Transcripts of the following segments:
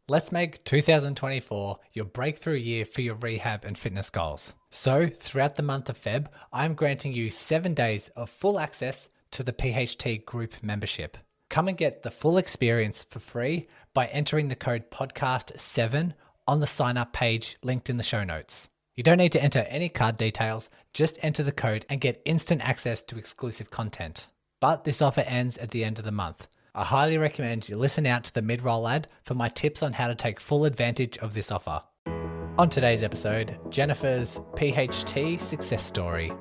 Let's make 2024 your breakthrough year for your rehab and fitness goals. So, throughout the month of Feb, I'm granting you 7 days of full access to the PHT group membership. Come and get the full experience for free by entering the code podcast7 on the sign up page linked in the show notes. You don't need to enter any card details, just enter the code and get instant access to exclusive content. But this offer ends at the end of the month. I highly recommend you listen out to the mid-roll ad for my tips on how to take full advantage of this offer. On today's episode, Jennifer's PHT success story.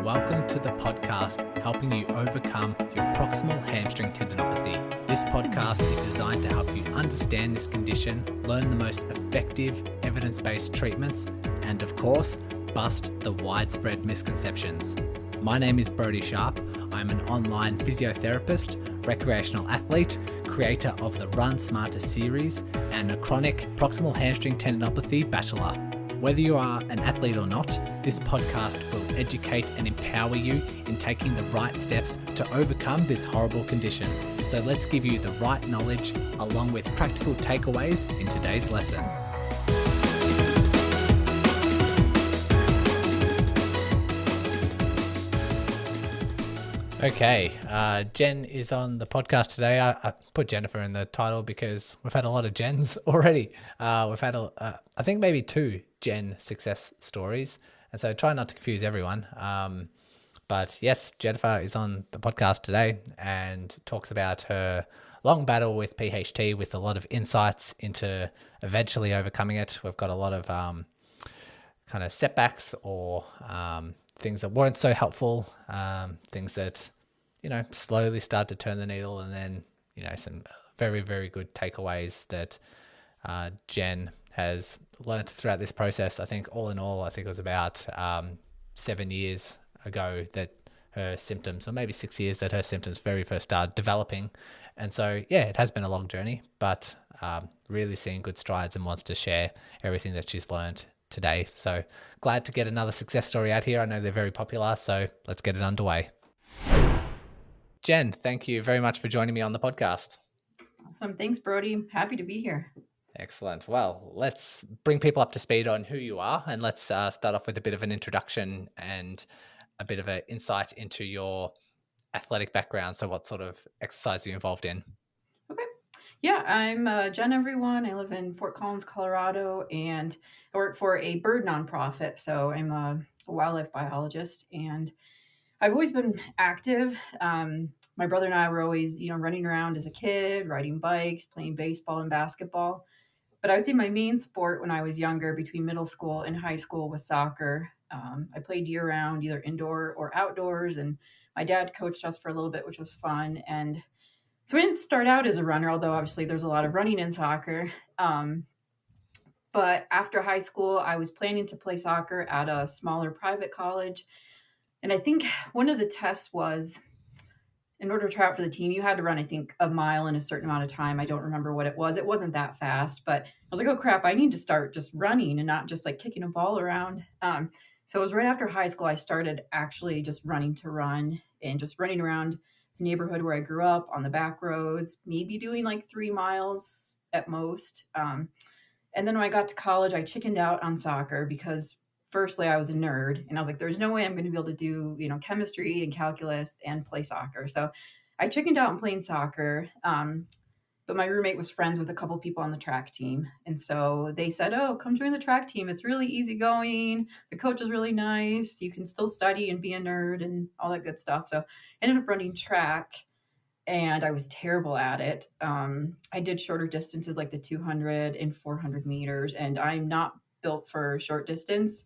Welcome to the podcast helping you overcome your proximal hamstring tendinopathy. This podcast is designed to help you understand this condition, learn the most effective evidence-based treatments, and of course, bust the widespread misconceptions. My name is Brodie Sharp. I'm an online physiotherapist, recreational athlete, creator of the Run Smarter series, and a chronic proximal hamstring tendinopathy battler. Whether you are an athlete or not, this podcast will educate and empower you in taking the right steps to overcome this horrible condition. So let's give you the right knowledge along with practical takeaways in today's lesson. Okay, Jen is on the podcast today. I put Jennifer in the title because we've had a lot of Jens already. We've had, I think, maybe 2 Jen success stories, and so try not to confuse everyone. But yes, Jennifer is on the podcast today and talks about her long battle with PHT with a lot of insights into eventually overcoming it. We've got a lot of kind of setbacks or things that weren't so helpful, things that, slowly start to turn the needle, and then, some very, very good takeaways that Jen has learned throughout this process. I think all in all, it was about 7 years ago that her symptoms, or maybe 6 years that her symptoms very first started developing. And so, yeah, it has been a long journey, but really seeing good strides and wants to share everything that she's learned today. So glad to get another success story out here. I know they're very popular, so let's get it underway. Jen, thank you very much for joining me on the podcast. Awesome. Thanks, Brodie. Happy to be here. Excellent. Well, let's bring people up to speed on who you are, and let's start off with a bit of an introduction and a bit of an insight into your athletic background. So what sort of exercise are you involved in? Okay. Yeah, I'm Jen, everyone. I live in Fort Collins, Colorado, and I work for a bird nonprofit. So I'm a wildlife biologist, and I've always been active. My brother and I were always, running around as a kid, riding bikes, playing baseball and basketball. But I would say my main sport when I was younger, between middle school and high school, was soccer. I played year-round, either indoor or outdoors, and my dad coached us for a little bit, which was fun. And so I didn't start out as a runner, although obviously there's a lot of running in soccer. But after high school, I was planning to play soccer at a smaller private college. And I think one of the tests was, in order to try out for the team, you had to run, I think, a mile in a certain amount of time. I don't remember what it was. It wasn't that fast, but I was like, oh crap, I need to start just running and not just like kicking a ball around. So it was right after high school, I started actually just running to run and just running around the neighborhood where I grew up on the back roads, maybe doing like 3 miles at most. And then when I got to college, I chickened out on soccer because firstly, I was a nerd and I was like, there's no way I'm going to be able to do, chemistry and calculus and play soccer. So I chickened out on playing soccer. But my roommate was friends with a couple people on the track team. And so they said, oh, come join the track team. It's really easygoing. The coach is really nice. You can still study and be a nerd and all that good stuff. So I ended up running track and I was terrible at it. I did shorter distances like the 200 and 400 meters, and I'm not built for short distance.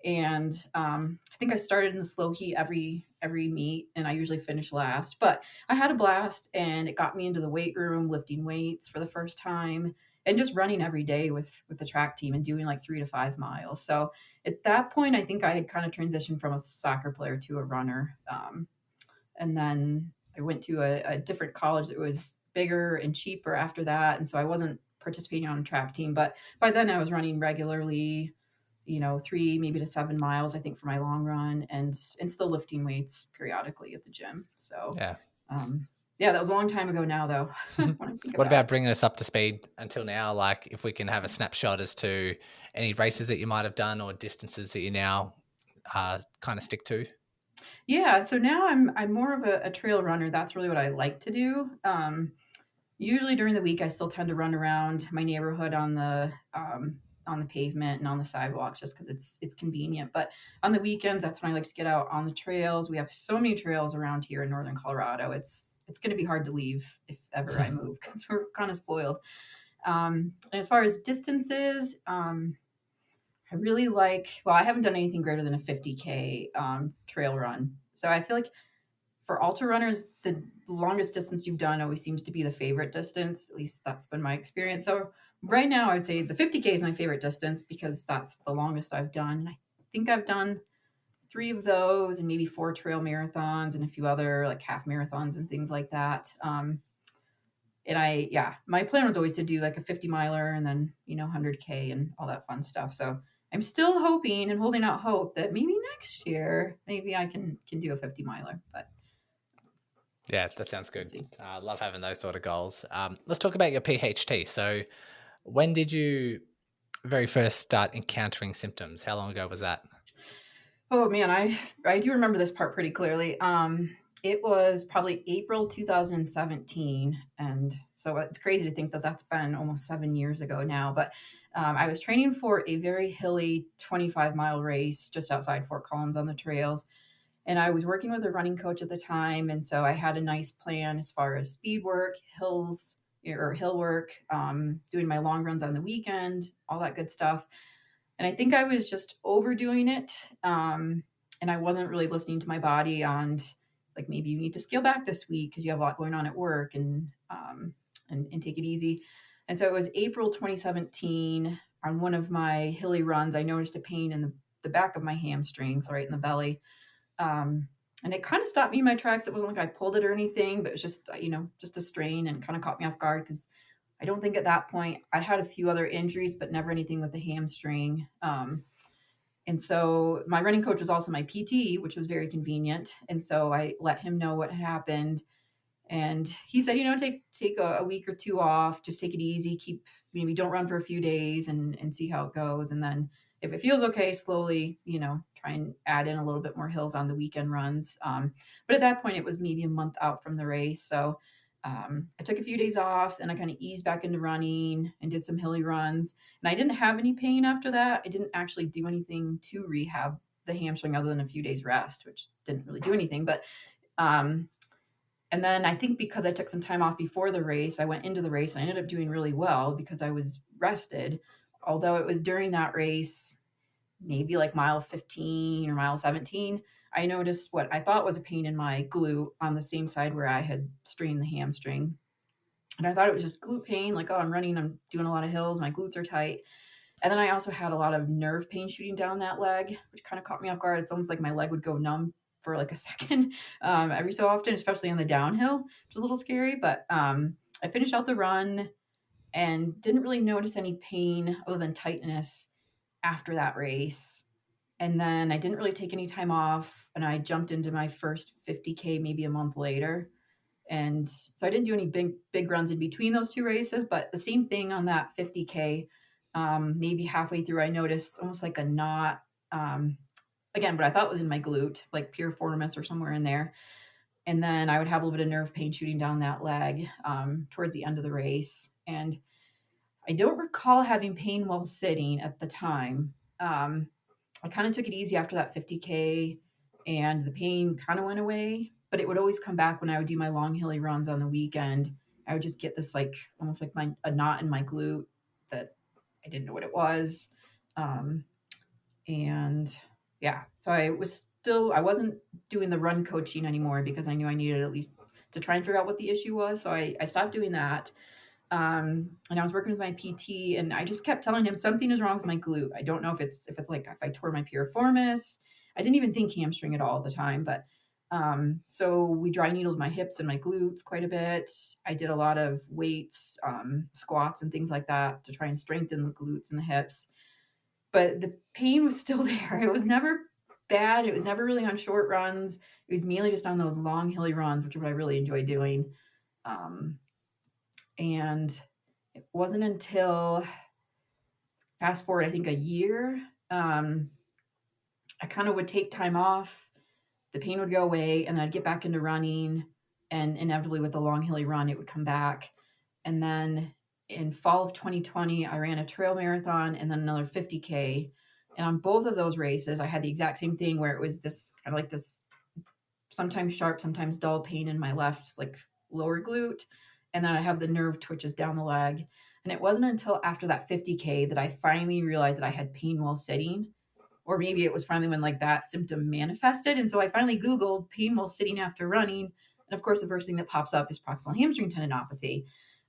And I think I started in the slow heat every meet, and I usually finish last. But I had a blast, and it got me into the weight room, lifting weights for the first time, and just running every day with the track team and doing like 3 to 5 miles. So at that point, I think I had kind of transitioned from a soccer player to a runner. And then I went to a different college that was bigger and cheaper after that, and so I wasn't participating on a track team. But by then, I was running regularly, 3 maybe to 7 miles, I think, for my long run, and still lifting weights periodically at the gym. So Yeah. Yeah, that was a long time ago now, though, when I think What about it. about bringing us up to speed until now? Like, if we can have a snapshot as to any races that you might have done or distances that you now kind of stick to. Yeah, so now I'm more of a trail runner. That's really what I like to do. Usually during the week, I still tend to run around my neighborhood on the pavement and on the sidewalks just because it's convenient. But on the weekends, that's when I like to get out on the trails. We have so many trails around here in northern Colorado. It's going to be hard to leave if ever I move because we're kind of spoiled. And as far as distances, I really like. Well, I haven't done anything greater than a 50K trail run. So I feel like for ultra runners, the longest distance you've done always seems to be the favorite distance. At least that's been my experience. So right now, I'd say the 50K is my favorite distance because that's the longest I've done. I think I've done 3 of those and maybe 4 trail marathons and a few other like half marathons and things like that. Yeah, my plan was always to do like a 50 miler and then, 100K and all that fun stuff. So I'm still hoping and holding out hope that maybe next year, maybe I can do a 50 miler, but Yeah, that sounds we'll good. see. I love having those sort of goals. Let's talk about your PHT. So, when did you very first start encountering symptoms? How long ago was that? Oh man, I do remember this part pretty clearly. It was probably April 2017, and so it's crazy to think that that's been almost 7 years ago now. But I was training for a very hilly 25-mile race just outside Fort Collins on the trails, and I was working with a running coach at the time, and so I had a nice plan as far as speed work, hill work, doing my long runs on the weekend, all that good stuff. And I think I was just overdoing it. And I wasn't really listening to my body on like maybe you need to scale back this week because you have a lot going on at work and take it easy. And so it was April 2017 on one of my hilly runs. I noticed a pain in the back of my hamstrings, right in the belly. And it kind of stopped me in my tracks. It wasn't like I pulled it or anything, but it was just, just a strain and kind of caught me off guard because I don't think at that point I'd had a few other injuries, but never anything with the hamstring. And so my running coach was also my PT, which was very convenient. And so I let him know what happened. And he said, take a week or two off, just take it easy, maybe don't run for a few days and see how it goes. And then if it feels okay, slowly, try and add in a little bit more hills on the weekend runs. But at that point, it was maybe a month out from the race. So I took a few days off and I kind of eased back into running and did some hilly runs. And I didn't have any pain after that. I didn't actually do anything to rehab the hamstring other than a few days rest, which didn't really do anything. But um, and then I think because I took some time off before the race, I went into the race. I ended up doing really well because I was rested. Although it was during that race, maybe like mile 15 or mile 17, I noticed what I thought was a pain in my glute on the same side where I had strained the hamstring. And I thought it was just glute pain, like, oh, I'm running, I'm doing a lot of hills, my glutes are tight. And then I also had a lot of nerve pain shooting down that leg, which kind of caught me off guard. It's almost like my leg would go numb for like a second every so often, especially on the downhill, which is a little scary. But I finished out the run and didn't really notice any pain other than tightness after that race. And then I didn't really take any time off and I jumped into my first 50K maybe a month later. And so I didn't do any big runs in between those two races, but the same thing on that 50K. Maybe halfway through, I noticed almost like a knot. Again, what I thought was in my glute, like piriformis or somewhere in there. And then I would have a little bit of nerve pain shooting down that leg towards the end of the race. And I don't recall having pain while sitting at the time. I kind of took it easy after that 50K and the pain kind of went away, but it would always come back when I would do my long hilly runs on the weekend. I would just get this like almost like a knot in my glute that I didn't know what it was. Um, and yeah, so I wasn't doing the run coaching anymore because I knew I needed at least to try and figure out what the issue was. So I stopped doing that. And I was working with my PT and I just kept telling him something is wrong with my glute. I don't know if it's like if I tore my piriformis. I didn't even think hamstring at all at the time, but so we dry needled my hips and my glutes quite a bit. I did a lot of weights, squats and things like that to try and strengthen the glutes and the hips. But the pain was still there. It was never bad. It was never really on short runs. It was mainly just on those long hilly runs, which is what I really enjoy doing. And it wasn't until fast forward, I think a year, I kind of would take time off, the pain would go away, and then I'd get back into running. And inevitably, with the long, hilly run, it would come back. And then in fall of 2020, I ran a trail marathon and then another 50K. And on both of those races, I had the exact same thing where it was this kind of like this sometimes sharp, sometimes dull pain in my left, like lower glute. And then I have the nerve twitches down the leg. And it wasn't until after that 50K that I finally realized that I had pain while sitting. Or maybe it was finally when like that symptom manifested. And so I finally Googled pain while sitting after running. And of course, the first thing that pops up is proximal hamstring tendinopathy.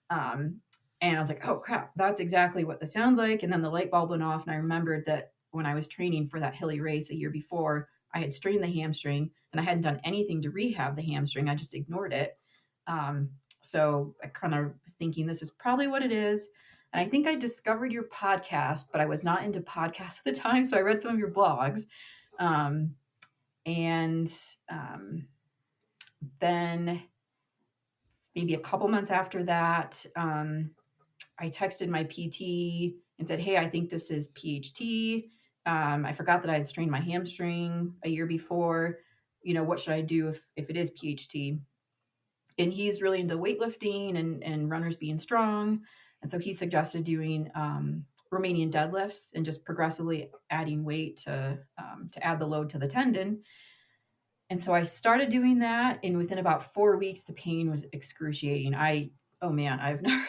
Um, and I was like, oh crap, that's exactly what this sounds like. And then the light bulb went off. And I remembered that when I was training for that hilly race a year before, I had strained the hamstring and I hadn't done anything to rehab the hamstring. I just ignored it. So I kind of was thinking this is probably what it is. And I think I discovered your podcast, but I was not into podcasts at the time. So I read some of your blogs. Um, and then maybe a couple months after that, I texted my PT and said, hey, I think this is PHT. I forgot that I had strained my hamstring a year before. What should I do if it is PHT? And he's really into weightlifting and runners being strong. And so he suggested doing Romanian deadlifts and just progressively adding weight to add the load to the tendon. And so I started doing that, and within about 4 weeks, the pain was excruciating. Oh man, I've never.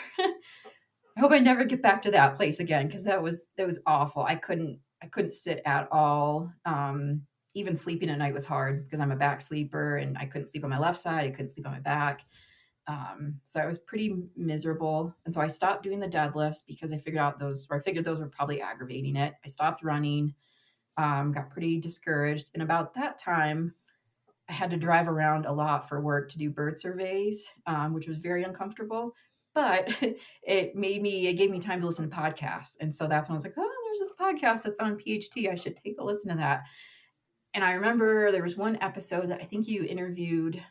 I hope I never get back to that place again because that was awful. I couldn't sit at all. Even sleeping at night was hard because I'm a back sleeper, and I couldn't sleep on my left side. I couldn't sleep on my back. So I was pretty miserable, and so I stopped doing the deadlifts because I figured those were probably aggravating it. I stopped running, got pretty discouraged, and about that time, I had to drive around a lot for work to do bird surveys, which was very uncomfortable. But it gave me time to listen to podcasts. And so that's when I was like, oh, there's this podcast that's on PHT. I should take a listen to that. And I remember there was one episode that I think you interviewed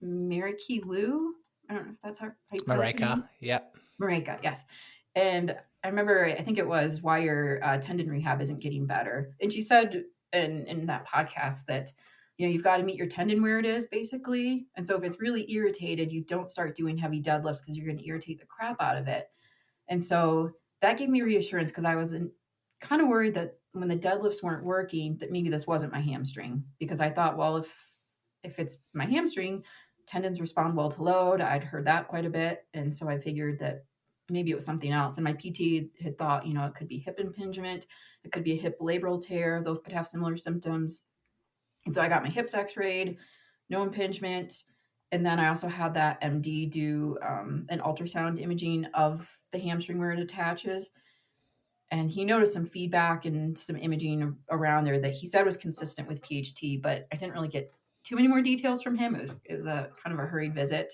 Mariki Liu. I don't know if that's how you pronounce her name. Mareka, yep. Mareka, yes. And I remember, I think it was why your tendon rehab isn't getting better. And she said in that podcast that, you've got to meet your tendon where it is, basically. And so if it's really irritated, you don't start doing heavy deadlifts because you're going to irritate the crap out of it. And so that gave me reassurance because I was kind of worried that when the deadlifts weren't working, that maybe this wasn't my hamstring. Because I thought, well, if it's my hamstring, tendons respond well to load. I'd heard that quite a bit. And so I figured that maybe it was something else. And my PT had thought, it could be hip impingement. It could be a hip labral tear. Those could have similar symptoms. And so I got my hips x-rayed, no impingement. And then I also had that MD do an ultrasound imaging of the hamstring where it attaches. And he noticed some feedback and some imaging around there that he said was consistent with PHT, but I didn't really get too many more details from him. It was a kind of a hurried visit.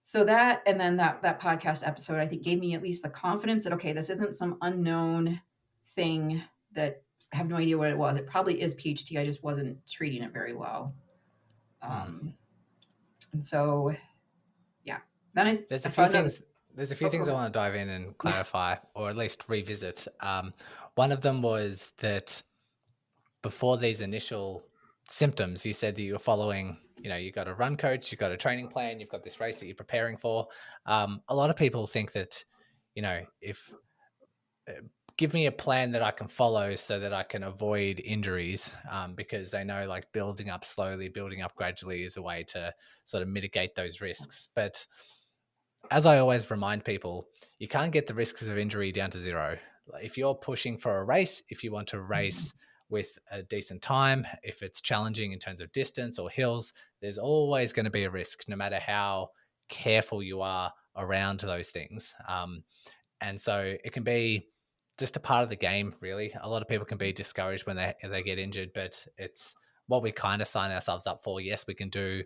So that, and then that podcast episode, I think gave me at least the confidence that, okay, this isn't some unknown thing that I have no idea what it was. It probably is PHT. I just wasn't treating it very well. And so, yeah. Then There's a few things. There's a few things I want to dive in and clarify, or at least revisit. One of them was that before these initial symptoms, you said that you were following, you got a run coach, you've got a training plan, you've got this race that you're preparing for. A lot of people think that, if give me a plan that I can follow so that I can avoid injuries, because they know like building up slowly, building up gradually is a way to sort of mitigate those risks. But as I always remind people, you can't get the risks of injury down to zero. If you're pushing for a race, if you want to race with a decent time, if it's challenging in terms of distance or hills, there's always going to be a risk, no matter how careful you are around those things. And so it can be just a part of the game, really. A lot of people can be discouraged when they get injured, but it's what we kind of sign ourselves up for. Yes, we can do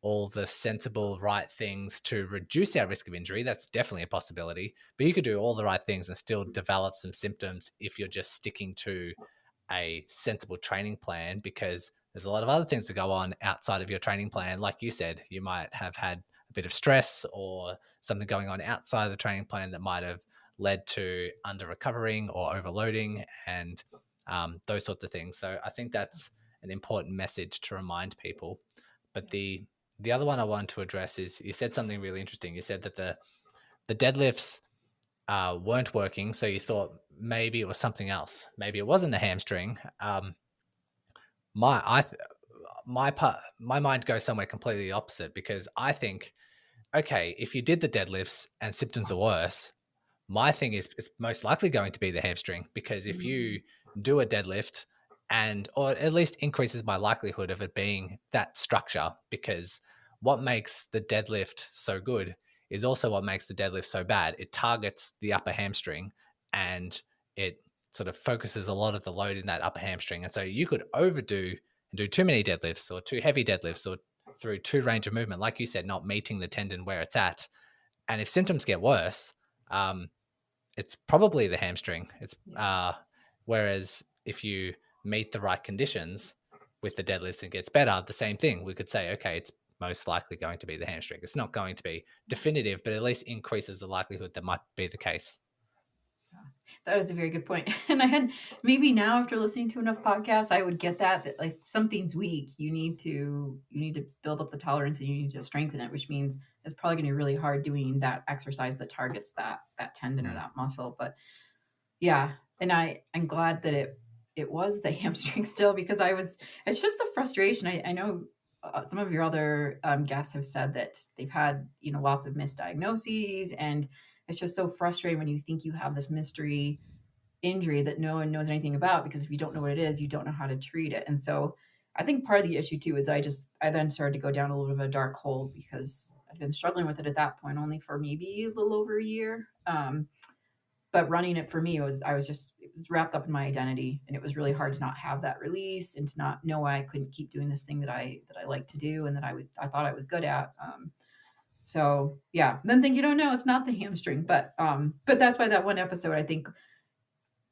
all the sensible, right things to reduce our risk of injury. That's definitely a possibility. But you could do all the right things and still develop some symptoms if you're just sticking to a sensible training plan, because there's a lot of other things to go on outside of your training plan. Like you said, you might have had a bit of stress or something going on outside of the training plan that might have led to under recovering or overloading and those sorts of things. So I think that's an important message to remind people. But the other one I wanted to address is you said something really interesting. You said that the deadlifts weren't working, so you thought maybe it was something else. Maybe it wasn't the hamstring. My mind goes somewhere completely opposite, because I think, okay, if you did the deadlifts and symptoms are worse, my thing is it's most likely going to be the hamstring, because if you do a deadlift or at least increases my likelihood of it being that structure, because what makes the deadlift so good is also what makes the deadlift so bad. It targets the upper hamstring and it sort of focuses a lot of the load in that upper hamstring. And so you could overdo and do too many deadlifts or too heavy deadlifts or through too range of movement, like you said, not meeting the tendon where it's at. And if symptoms get worse, it's probably the hamstring. Whereas if you meet the right conditions with the deadlifts and it gets better, the same thing. We could say, okay, it's most likely going to be the hamstring. It's not going to be definitive, but at least increases the likelihood that might be the case. That is a very good point. And I had, maybe now after listening to enough podcasts, I would get that like something's weak, you need to build up the tolerance and you need to strengthen it, which means it's probably going to be really hard doing that exercise that targets that tendon or that muscle. But yeah, and I'm glad that it was the hamstring still, because it's just the frustration. I know some of your other guests have said that they've had, lots of misdiagnoses, and it's just so frustrating when you think you have this mystery injury that no one knows anything about, because if you don't know what it is, you don't know how to treat it. And so I think part of the issue too is I then started to go down a little bit of a dark hole, because I'd been struggling with it at that point only for maybe a little over a year. But running it for me it was wrapped up in my identity, and it was really hard to not have that release and to not know I couldn't keep doing this thing that I like to do and that I thought I was good at. So yeah, then think, no, it's not the hamstring, but that's why that one episode, I think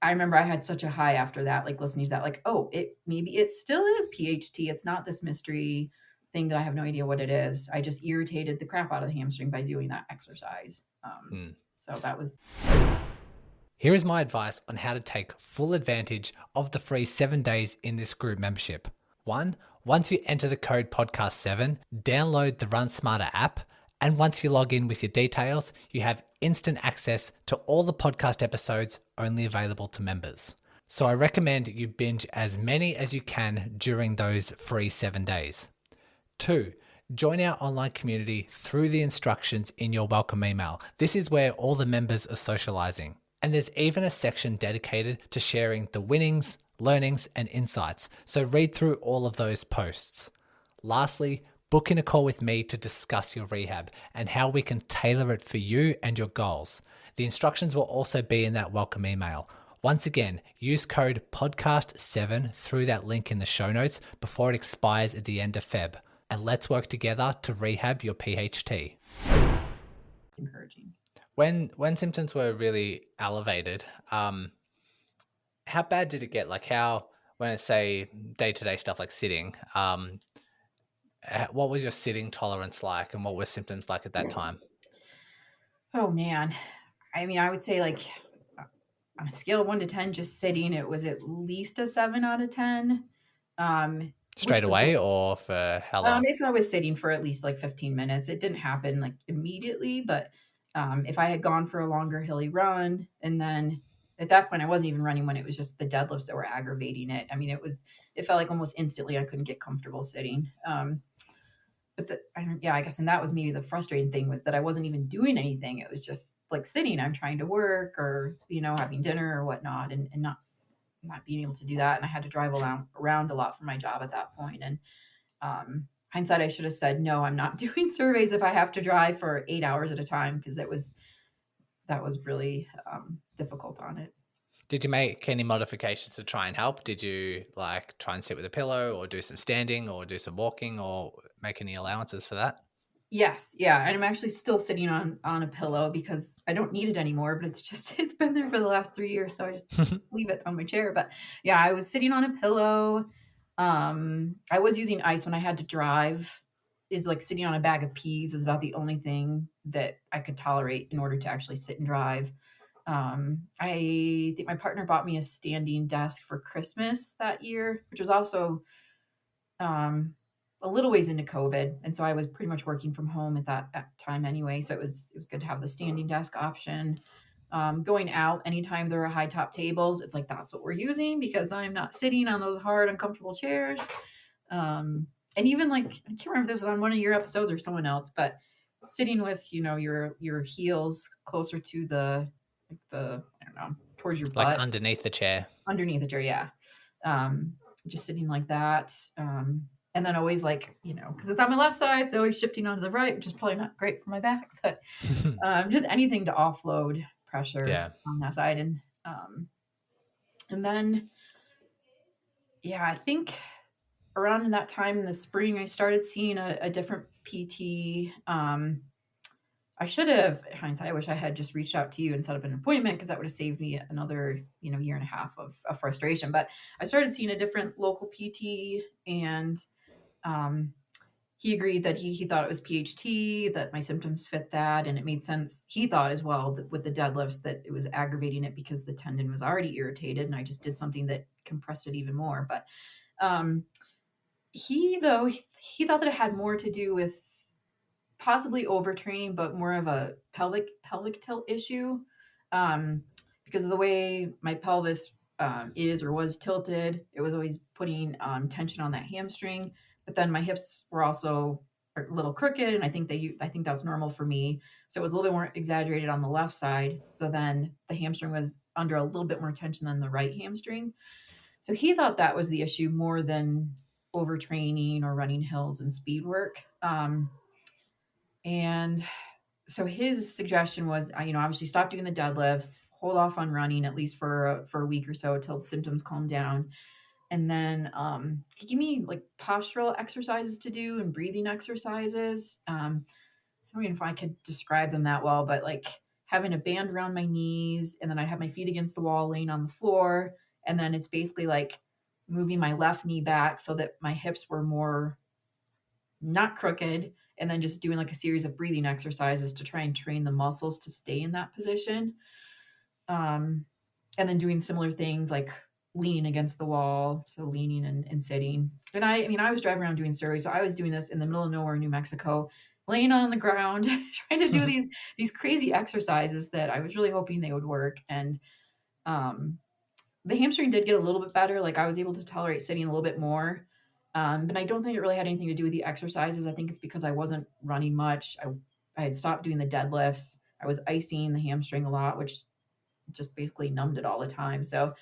I remember I had such a high after that, like listening to that, like, oh, maybe it still is PHT. It's not this mystery thing that I have no idea what it is. I just irritated the crap out of the hamstring by doing that exercise. So that was. Here is my advice on how to take full advantage of the free 7 days in this group membership. 1, once you enter the code podcast7, download the Run Smarter app. And once you log in with your details, you have instant access to all the podcast episodes only available to members. So I recommend you binge as many as you can during those free 7 days. 2, join our online community through the instructions in your welcome email. This is where all the members are socializing. And there's even a section dedicated to sharing the winnings, learnings, and insights. So read through all of those posts. Lastly, book in a call with me to discuss your rehab and how we can tailor it for you and your goals. The instructions will also be in that welcome email. Once again, use code podcast7 through that link in the show notes before it expires at the end of Feb. And let's work together to rehab your PHT. Encouraging. When symptoms were really elevated, how bad did it get? Like when I say day-to-day stuff like sitting, what was your sitting tolerance like, and what were symptoms like at that time? Oh man. I mean, I would say like on a scale of 1 to 10, just sitting, it was at least a 7 out of 10. Straight away or for how long? If I was sitting for at least like 15 minutes, it didn't happen like immediately, but if I had gone for a longer hilly run, and then at that point I wasn't even running when it was just the deadlifts that were aggravating it. I mean, it felt like almost instantly I couldn't get comfortable sitting. But I guess, and that was maybe the frustrating thing, was that I wasn't even doing anything. It was just like sitting, I'm trying to work or, having dinner or whatnot, and not being able to do that. And I had to drive around a lot for my job at that point. And hindsight, I should have said, no, I'm not doing surveys if I have to drive for 8 hours at a time, because that was really difficult on it. Did you make any modifications to try and help? Did you try and sit with a pillow or do some standing or do some walking or make any allowances for that? Yes. Yeah. And I'm actually still sitting on a pillow because I don't need it anymore, but it's been there for the last 3 years. So I just leave it on my chair. But yeah, I was sitting on a pillow. I was using ice when I had to drive is like sitting on a bag of peas was about the only thing that I could tolerate in order to actually sit and drive. I think my partner bought me a standing desk for Christmas that year, which was also a little ways into COVID, and so I was pretty much working from home at time anyway. So it was good to have the standing desk option. Going out anytime there are high top tables, it's like that's what we're using because I'm not sitting on those hard, uncomfortable chairs. And even like I can't remember if this was on one of your episodes or someone else, but sitting with your heels closer to the I don't know towards your Like butt underneath the chair. underneath the chair, yeah. Just sitting like that. And then always like, because it's on my left side, so always shifting onto the right, which is probably not great for my back, but just anything to offload pressure Yeah. on that side. And then, yeah, I think around in that time in the spring, I started seeing a different PT. I should have, hindsight, I wish I had just reached out to you and set up an appointment because that would have saved me another, year and a half of frustration. But I started seeing a different local PT, and he agreed that he thought it was PHT, that my symptoms fit that, and it made sense. He thought as well that with the deadlifts that it was aggravating it because the tendon was already irritated, and I just did something that compressed it even more. But um, he thought that it had more to do with possibly overtraining, but more of a pelvic tilt issue, um, because of the way my pelvis is or was tilted. It was always putting tension on that hamstring, but then my hips were also a little crooked, and I think that's normal for me. So it was a little bit more exaggerated on the left side. So then the hamstring was under a little bit more tension than the right hamstring. So he thought that was the issue more than overtraining or running hills and speed work. And so his suggestion was, obviously stop doing the deadlifts, hold off on running at least for a week or so until the symptoms calm down. And then he gave me like postural exercises to do and breathing exercises. I don't even know if I could describe them that well, but like having a band around my knees, and then I'd have my feet against the wall laying on the floor. And then it's basically like moving my left knee back so that my hips were more not crooked, and then just doing like a series of breathing exercises to try and train the muscles to stay in that position. And then doing similar things like leaning against the wall, so leaning and sitting. And I was driving around doing surveys, so I was doing this in the middle of nowhere, New Mexico, laying on the ground, trying to do these crazy exercises that I was really hoping they would work. And the hamstring did get a little bit better. Like I was able to tolerate sitting a little bit more. But I don't think it really had anything to do with the exercises. I think it's because I wasn't running much. I had stopped doing the deadlifts. I was icing the hamstring a lot, which just basically numbed it all the time. So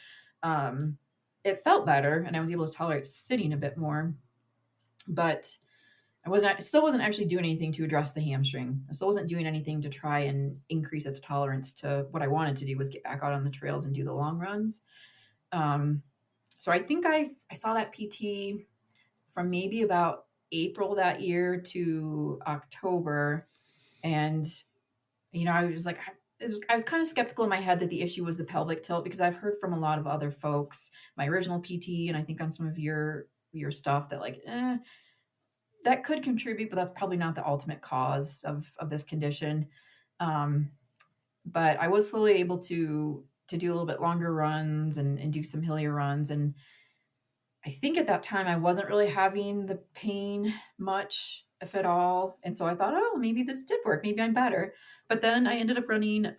it felt better, and I was able to tolerate sitting a bit more. But still wasn't actually doing anything to address the hamstring. I still wasn't doing anything to try and increase its tolerance to what I wanted to do, was get back out on the trails and do the long runs. So I think I saw that PT from maybe about April that year to October. And, I was like, I was kind of skeptical in my head that the issue was the pelvic tilt, because I've heard from a lot of other folks, my original PT, and I think on some of your stuff that like, that could contribute, but that's probably not the ultimate cause of this condition. But I was slowly able to do a little bit longer runs and do some hillier runs. And I think at that time I wasn't really having the pain much, if at all. And so I thought, oh, maybe this did work. Maybe I'm better. But then I ended up running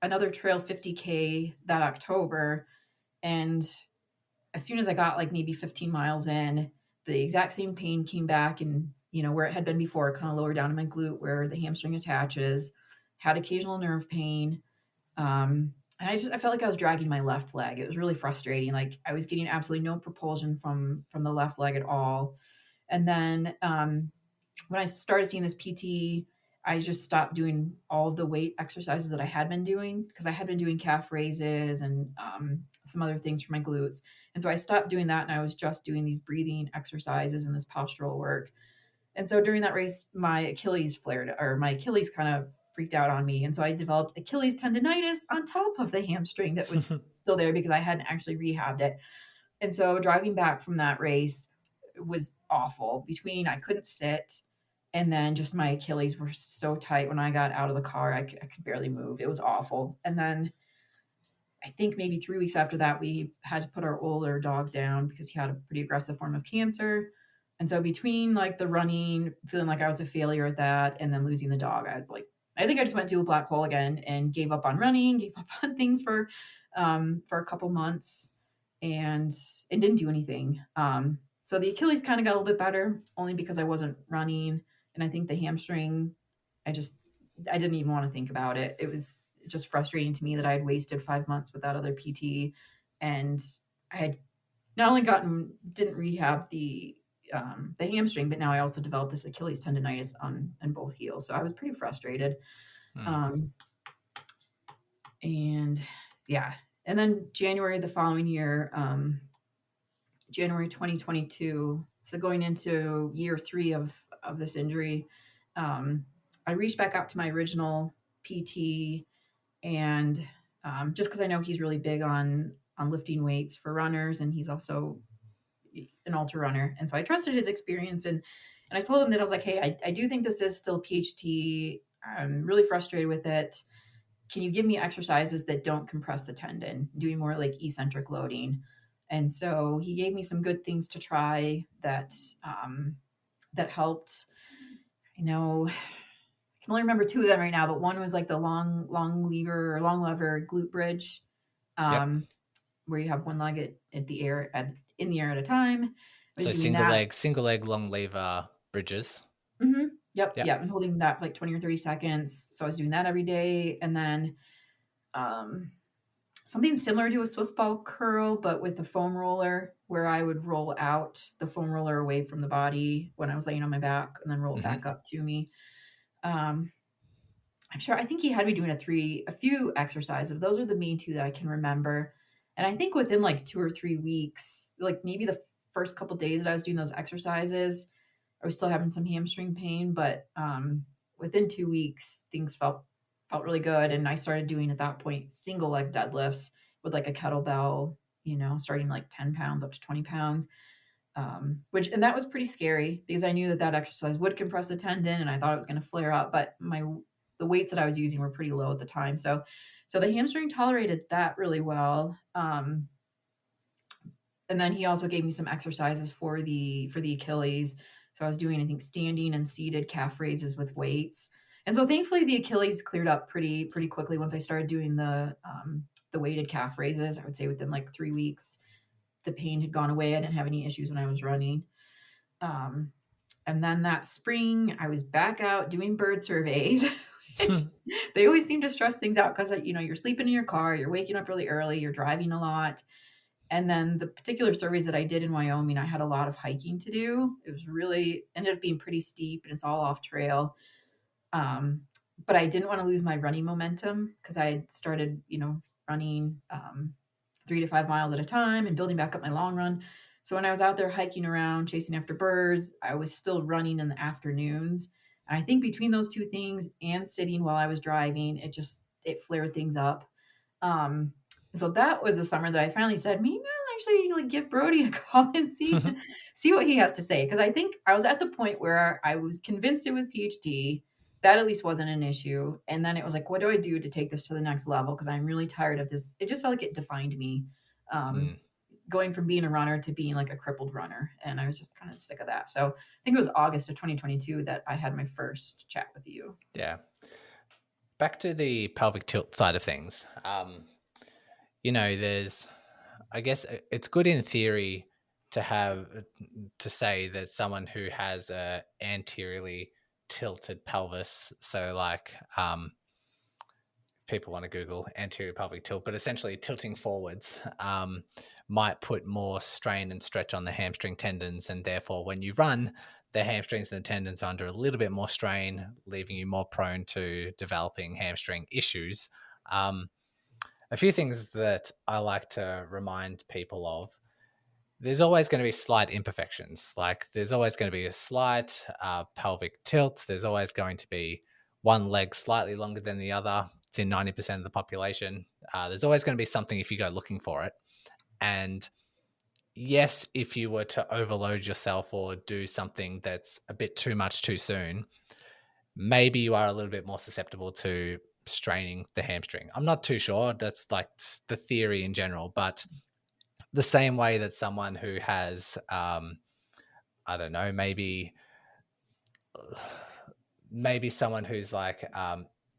another trail 50K that October. And as soon as I got like maybe 15 miles in, the exact same pain came back, and, where it had been before, kind of lower down in my glute where the hamstring attaches, had occasional nerve pain. And I felt like I was dragging my left leg. It was really frustrating. Like I was getting absolutely no propulsion from the left leg at all. And then when I started seeing this PT, I just stopped doing all of the weight exercises that I had been doing, because I had been doing calf raises and some other things for my glutes. And so I stopped doing that, and I was just doing these breathing exercises and this postural work. And so during that race, my Achilles kind of freaked out on me. And so I developed Achilles tendonitis on top of the hamstring that was still there because I hadn't actually rehabbed it. And so driving back from that race, was awful. Between I couldn't sit, and then just my Achilles were so tight when I got out of the car, I could barely move. It was awful. And then I think maybe 3 weeks after that, we had to put our older dog down because he had a pretty aggressive form of cancer. And so between like the running, feeling like I was a failure at that, and then losing the dog, I think I just went to a black hole again and gave up on running, gave up on things for a couple months, and didn't do anything. So the Achilles kind of got a little bit better only because I wasn't running, and I think the hamstring, I didn't even want to think about it. It was just frustrating to me that I had wasted 5 months with that other PT, and I had not only didn't rehab the hamstring, but now I also developed this Achilles tendonitis on both heels. So I was pretty frustrated. Um, and yeah, and then January the following year, January 2022. So going into year 3 of this injury, I reached back out to my original PT, and just because I know he's really big on lifting weights for runners, and he's also an ultra runner, and so I trusted his experience, and I told him that I was like, hey, I do think this is still PHT. I'm really frustrated with it. Can you give me exercises that don't compress the tendon, doing more like eccentric loading? And so he gave me some good things to try that helped. I know I can only remember 2 of them right now, but one was like the long lever glute bridge, Yep. where you have one leg at the air in the air at a time. I was So doing that. single leg long lever bridges. Mm-hmm. Yep. Yep. Yeah. I'm holding that for like 20 or 30 seconds. So I was doing that every day. And then um, something similar to a Swiss ball curl, but with a foam roller, where I would roll out the foam roller away from the body when I was laying on my back and then roll it back up to me. Um, I think he had me doing a few exercises. Those are the main 2 that I can remember. And I think within like 2 or 3 weeks, like maybe the first couple days that I was doing those exercises, I was still having some hamstring pain, but within 2 weeks, things felt really good. And I started doing at that point single leg deadlifts with like a kettlebell, starting like 10 pounds up to 20 pounds. And that was pretty scary because I knew that exercise would compress the tendon, and I thought it was going to flare up, but the weights that I was using were pretty low at the time. So the hamstring tolerated that really well. And then he also gave me some exercises for the Achilles. So I was doing, I think, standing and seated calf raises with weights. And so thankfully the Achilles cleared up pretty quickly once I started doing the weighted calf raises. I would say within like 3 weeks, the pain had gone away. I didn't have any issues when I was running. And then that spring, I was back out doing bird surveys. They always seem to stress things out because, you're sleeping in your car, you're waking up really early, you're driving a lot. And then the particular surveys that I did in Wyoming, I had a lot of hiking to do. It was really ended up being pretty steep, and it's all off trail. But I didn't want to lose my running momentum because I had started, running 3 to 5 miles at a time and building back up my long run. So when I was out there hiking around, chasing after birds, I was still running in the afternoons. And I think between those 2 things and sitting while I was driving, it flared things up. So that was the summer that I finally said, maybe I'll actually like give Brody a call and see what he has to say. Because I think I was at the point where I was convinced it was PhD. That at least wasn't an issue. And then it was like, what do I do to take this to the next level? Because I'm really tired of this. It just felt like it defined me, going from being a runner to being like a crippled runner. And I was just kind of sick of that. So I think it was August of 2022 that I had my first chat with you. Yeah. Back to the pelvic tilt side of things. I guess it's good in theory to say that someone who has a anteriorly tilted pelvis, so like people want to Google anterior pelvic tilt, but essentially tilting forwards might put more strain and stretch on the hamstring tendons, and therefore when you run, the hamstrings and the tendons are under a little bit more strain, leaving you more prone to developing hamstring issues. A few things that I like to remind people of: there's always going to be slight imperfections. Like there's always going to be a slight pelvic tilt. There's always going to be one leg slightly longer than the other. It's in 90% of the population. There's always going to be something if you go looking for it. And yes, if you were to overload yourself or do something that's a bit too much too soon, maybe you are a little bit more susceptible to straining the hamstring. I'm not too sure. That's like the theory in general, but the same way that someone who has, I don't know, maybe someone who's like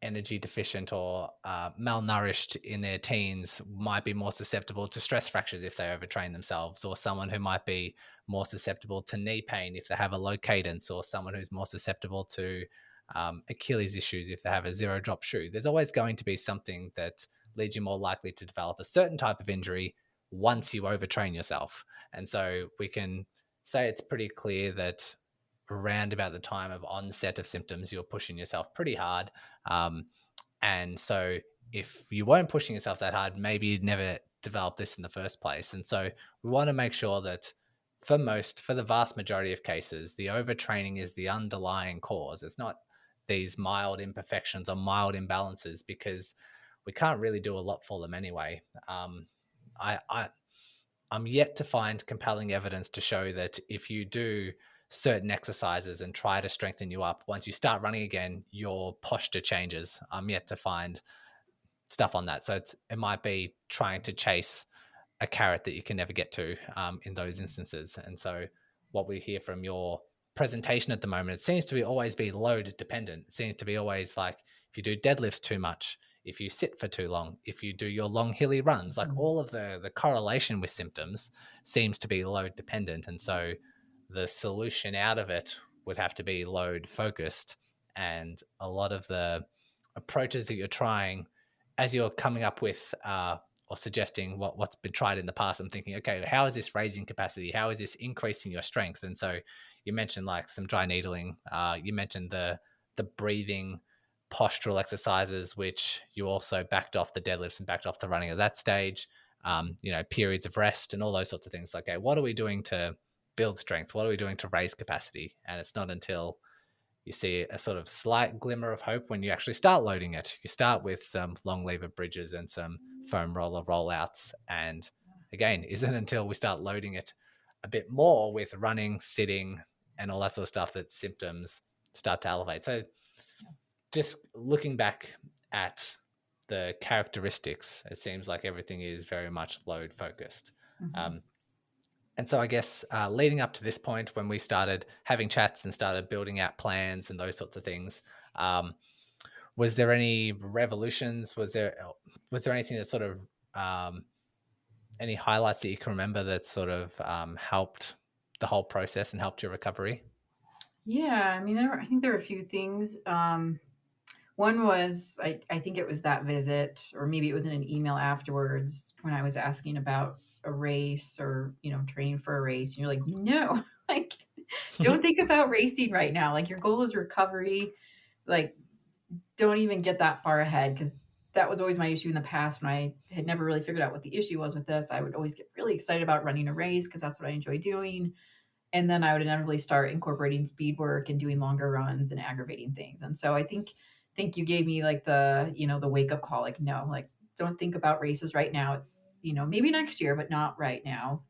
energy deficient or malnourished in their teens might be more susceptible to stress fractures if they overtrain themselves, or someone who might be more susceptible to knee pain if they have a low cadence, or someone who's more susceptible to Achilles issues if they have a zero drop shoe. There's always going to be something that leads you more likely to develop a certain type of injury once you overtrain yourself. And so we can say it's pretty clear that around about the time of onset of symptoms, you're pushing yourself pretty hard. And so if you weren't pushing yourself that hard, maybe you'd never develop this in the first place. And so we want to make sure that for the vast majority of cases, the overtraining is the underlying cause. It's not these mild imperfections or mild imbalances, because we can't really do a lot for them anyway. I I'm yet to find compelling evidence to show that if you do certain exercises and try to strengthen you up, once you start running again, your posture changes. I'm yet to find stuff on that. So it might be trying to chase a carrot that you can never get to in those instances. And so what we hear from your presentation at the moment, it seems to be always be load dependent. It seems to be always like if you do deadlifts too much, if you sit for too long, if you do your long hilly runs, like all of the correlation with symptoms seems to be load dependent. And so the solution out of it would have to be load focused. And a lot of the approaches that you're trying as you're coming up with or suggesting what's been tried in the past, I'm thinking, okay, how is this raising capacity? How is this increasing your strength? And so you mentioned like some dry needling. You mentioned the breathing postural exercises, which you also backed off the deadlifts and backed off the running at that stage. Periods of rest and all those sorts of things. Like, okay, what are we doing to build strength? What are we doing to raise capacity? And it's not until you see a sort of slight glimmer of hope when you actually start loading it. You start with some long lever bridges and some foam roller rollouts. And again, isn't until we start loading it a bit more with running, sitting, and all that sort of stuff that symptoms start to elevate. So just looking back at the characteristics, it seems like everything is very much load focused. Mm-hmm. And so I guess leading up to this point, when we started having chats and started building out plans and those sorts of things, was there any revolutions? Was there anything that sort of any highlights that you can remember that sort of helped the whole process and helped your recovery? Yeah, I mean, I think there were a few things. One was, I think it was that visit, or maybe it was in an email afterwards when I was asking about a race or, training for a race. And you're like, no, like, don't think about racing right now. Like, your goal is recovery. Like, don't even get that far ahead, because that was always my issue in the past when I had never really figured out what the issue was with this. I would always get really excited about running a race because that's what I enjoy doing. And then I would inevitably start incorporating speed work and doing longer runs and aggravating things. And so I think you gave me like the wake up call, like, no, like, don't think about races right now. It's, maybe next year, but not right now.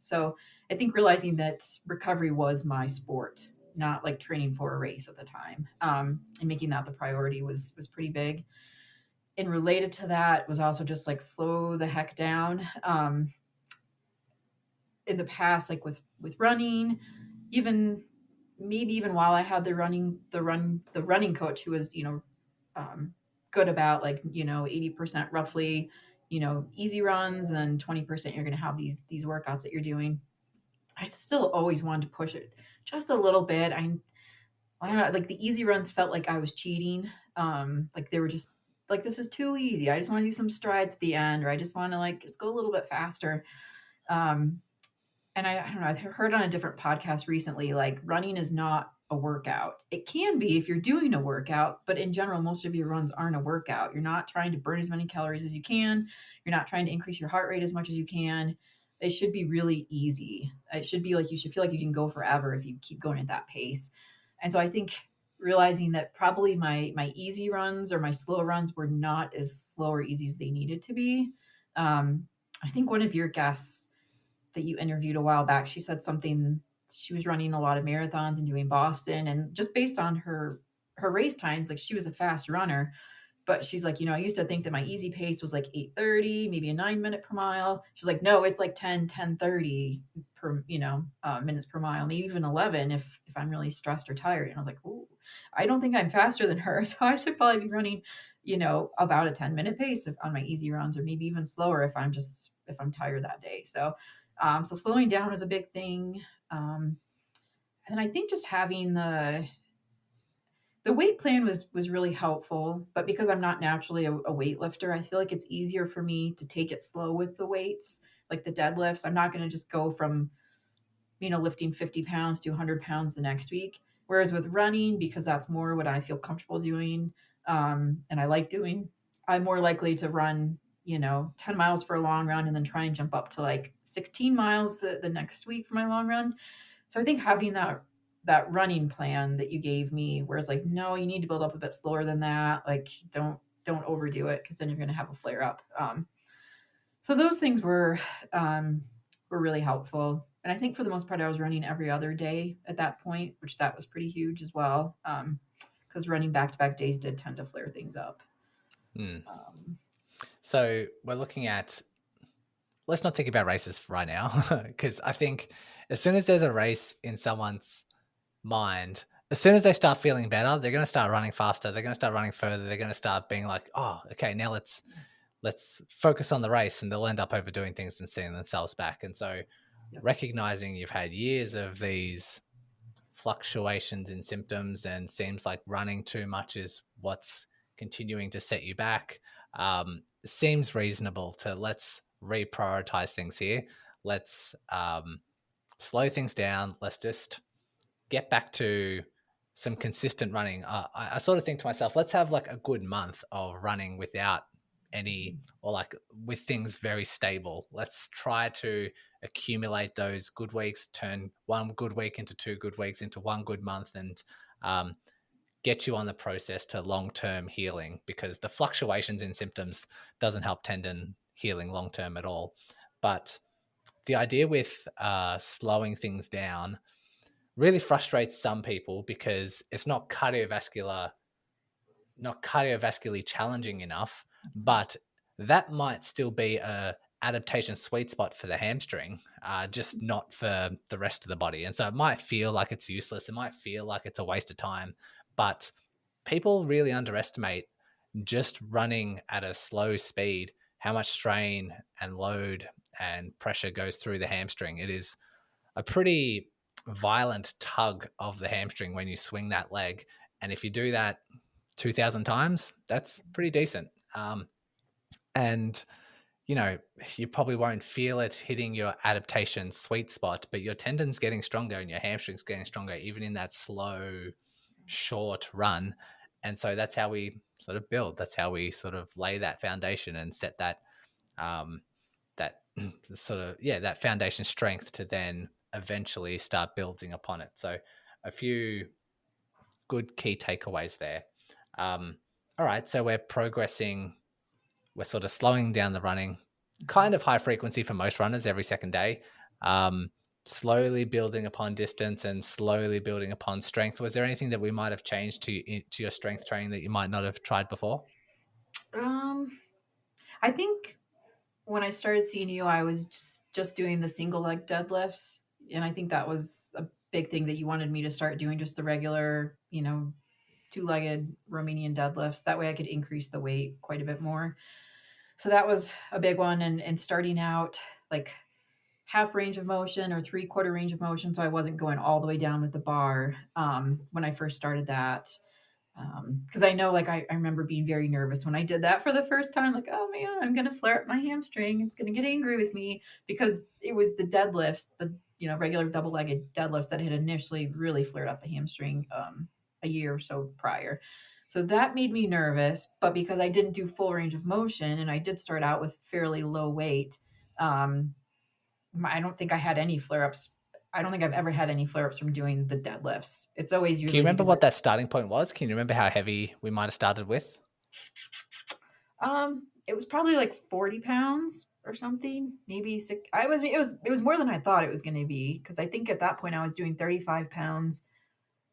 So I think realizing that recovery was my sport, not like training for a race at the time, and making that the priority was pretty big. And related to that was also just like slow the heck down. In the past, like with running, even maybe even while I had the running coach who was, good about like, 80% roughly, easy runs, and then 20% you're going to have these workouts that you're doing. I still always wanted to push it just a little bit. I don't know, like the easy runs felt like I was cheating. Like they were just like, this is too easy. I just want to do some strides at the end, or I just want to like just go a little bit faster. And I don't know, I heard on a different podcast recently, like running is not a workout. It can be if you're doing a workout, but in general, most of your runs aren't a workout. You're not trying to burn as many calories as you can. You're not trying to increase your heart rate as much as you can. It should be really easy. It should be like, you should feel like you can go forever if you keep going at that pace. And so I think realizing that probably my easy runs or my slow runs were not as slow or easy as they needed to be. I think one of your guests that you interviewed a while back, she said something. She was running a lot of marathons and doing Boston, and just based on her race times, like she was a fast runner. But she's like, I used to think that my easy pace was like 8:30, maybe a 9 minute per mile. She's like, no, it's like 10:30 per, minutes per mile, maybe even 11 if I'm really stressed or tired. And I was like, oh, I don't think I'm faster than her. So I should probably be running, about a 10-minute pace on my easy runs, or maybe even slower if I'm tired that day. So slowing down is a big thing. And I think just having the weight plan was really helpful, but because I'm not naturally a weightlifter, I feel like it's easier for me to take it slow with the weights, like the deadlifts. I'm not going to just go from, lifting 50 pounds to 100 pounds the next week. Whereas with running, because that's more what I feel comfortable doing, and I like doing, I'm more likely to run, 10 miles for a long run and then try and jump up to like 16 miles the next week for my long run. So I think having that running plan that you gave me, where it's like, no, you need to build up a bit slower than that. Like, don't overdo it, because then you're going to have a flare up. So those things were really helpful. And I think for the most part, I was running every other day at that point, which that was pretty huge as well. Because running back-to-back days did tend to flare things up. So we're looking at, let's not think about races right now, because I think as soon as there's a race in someone's mind, as soon as they start feeling better, they're going to start running faster. They're going to start running further. They're going to start being like, oh, okay, now let's focus on the race, and they'll end up overdoing things and setting themselves back. And so recognizing you've had years of these fluctuations in symptoms and seems like running too much is what's continuing to set you back, seems reasonable to let's reprioritize things here. Let's slow things down. Let's just get back to some consistent running. I sort of think to myself, let's have like a good month of running without any, or like with things very stable. Let's try to accumulate those good weeks, turn one good week into 2 good weeks into 1 good month, and get you on the process to long-term healing, because the fluctuations in symptoms doesn't help tendon healing long-term at all. But the idea with slowing things down really frustrates some people because it's not cardiovascularly challenging enough, but that might still be a adaptation sweet spot for the hamstring, just not for the rest of the body. And so it might feel like it's useless. It might feel like it's a waste of time, but people really underestimate just running at a slow speed, how much strain and load and pressure goes through the hamstring. It is a pretty violent tug of the hamstring when you swing that leg. And if you do that 2,000 times, that's pretty decent. And, you probably won't feel it hitting your adaptation sweet spot, but your tendon's getting stronger and your hamstring's getting stronger, even in that slow, short run. And so that's how we sort of build. That's how we sort of lay that foundation and set that, that sort of, that foundation strength to then eventually start building upon it. So a few good key takeaways there. All right, so we're progressing. We're sort of slowing down the running, kind of high frequency for most runners every second day, slowly building upon distance and slowly building upon strength. Was there anything that we might have changed to your strength training that you might not have tried before? I think when I started seeing you, I was just doing the single leg deadlifts. And I think that was a big thing that you wanted me to start doing, just the regular, 2-legged Romanian deadlifts. That way I could increase the weight quite a bit more. So that was a big one. And starting out like half range of motion or 3/4 range of motion. So I wasn't going all the way down with the bar when I first started that. Because I know, like, I remember being very nervous when I did that for the first time. Like, oh man, I'm going to flare up my hamstring. It's going to get angry with me, because it was the deadlifts, the regular double-legged deadlifts that had initially really flared up the hamstring a year or so prior. So that made me nervous. But because I didn't do full range of motion and I did start out with fairly low weight, I don't think I had any flare-ups. I don't think I've ever had any flare-ups from doing the deadlifts. It's always usually. Can you remember what that starting point was? Can you remember how heavy we might have started with? it was probably like 40 pounds or something, maybe six. It was more than I thought it was going to be, because I think at that point I was doing 35 pounds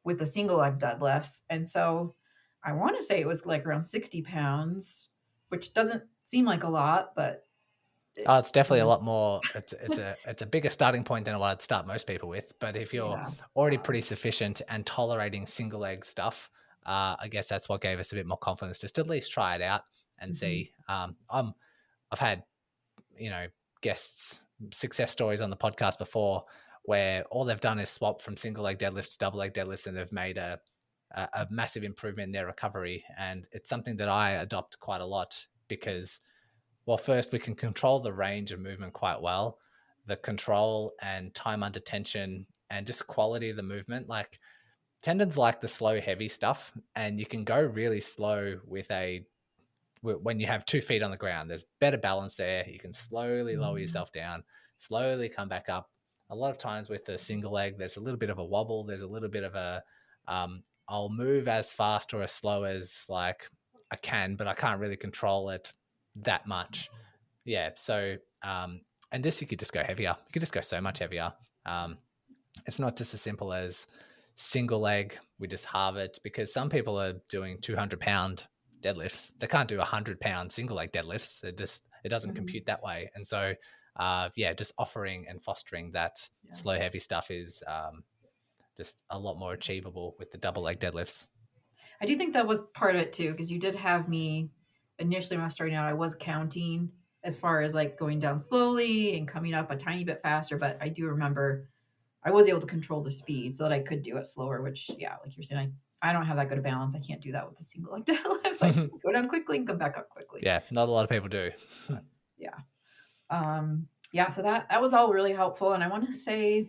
with the single leg deadlifts. And so I want to say it was like around 60 pounds, which doesn't seem like a lot, but Oh, it's it's, definitely a lot more. It's a bigger starting point than what I'd start most people with. But if you're yeah. already pretty sufficient and tolerating single leg stuff, I guess that's what gave us a bit more confidence just to at least try it out and Hmm. see. I've had, you know, guests success stories on the podcast before where all they've done is swap from single leg deadlifts to double leg deadlifts, and they've made a massive improvement in their recovery. And it's something that I adopt quite a lot because, well, first, we can control the range of movement quite well. The control and time under tension and just quality of the movement. Like tendons like the slow, heavy stuff, and you can go really slow when you have 2 feet on the ground. There's better balance there. You can slowly lower Hmm. yourself down, slowly come back up. A lot of times with a single leg, there's a little bit of a wobble. There's a little bit of I'll move as fast or as slow as like I can, but I can't really control it that much. Yeah. So, and just you could just go heavier. You could just go so much heavier. Um, it's not just as simple as single leg. We just halve it because some people are doing 200-pound deadlifts. They can't do 100-pound single leg deadlifts. It doesn't Hmm. compute that way. And so, yeah, just offering and fostering that Yeah. slow heavy stuff is just a lot more achievable with the double leg deadlifts. I do think that was part of it too, because you did have me initially when I was starting out, I was counting as far as like going down slowly and coming up a tiny bit faster. But I do remember I was able to control the speed so that I could do it slower, which, yeah, like you're saying, I don't have that good a balance. I can't do that with the single leg deadlifts. I just go down quickly and come back up quickly. Yeah, not a lot of people do. But yeah. Yeah, so that was all really helpful. And I want to say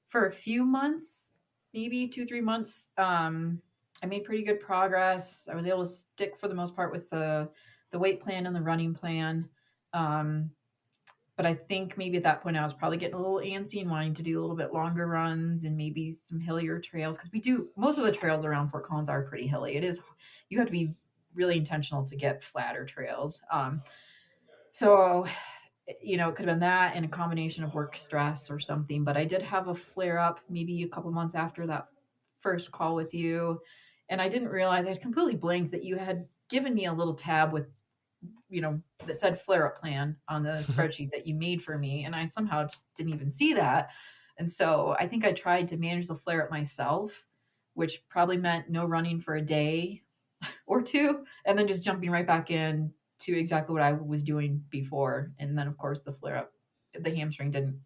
for a few months, maybe 2, 3 months, I made pretty good progress. I was able to stick for the most part with the weight plan and the running plan. Um, but I think maybe at that point I was probably getting a little antsy and wanting to do a little bit longer runs and maybe some hillier trails, because we do most of the trails around Fort Collins are pretty hilly. It is, you have to be really intentional to get flatter trails. So it could have been that and a combination of work stress or something. But I did have a flare up maybe a couple months after that first call with you. And I didn't realize, I completely blanked that you had given me a little tab with, that said flare up plan on the spreadsheet that you made for me. And I somehow just didn't even see that. And so I think I tried to manage the flare up myself, which probably meant no running for a day or two, and then just jumping right back in to exactly what I was doing before. And then of course the flare up, the hamstring didn't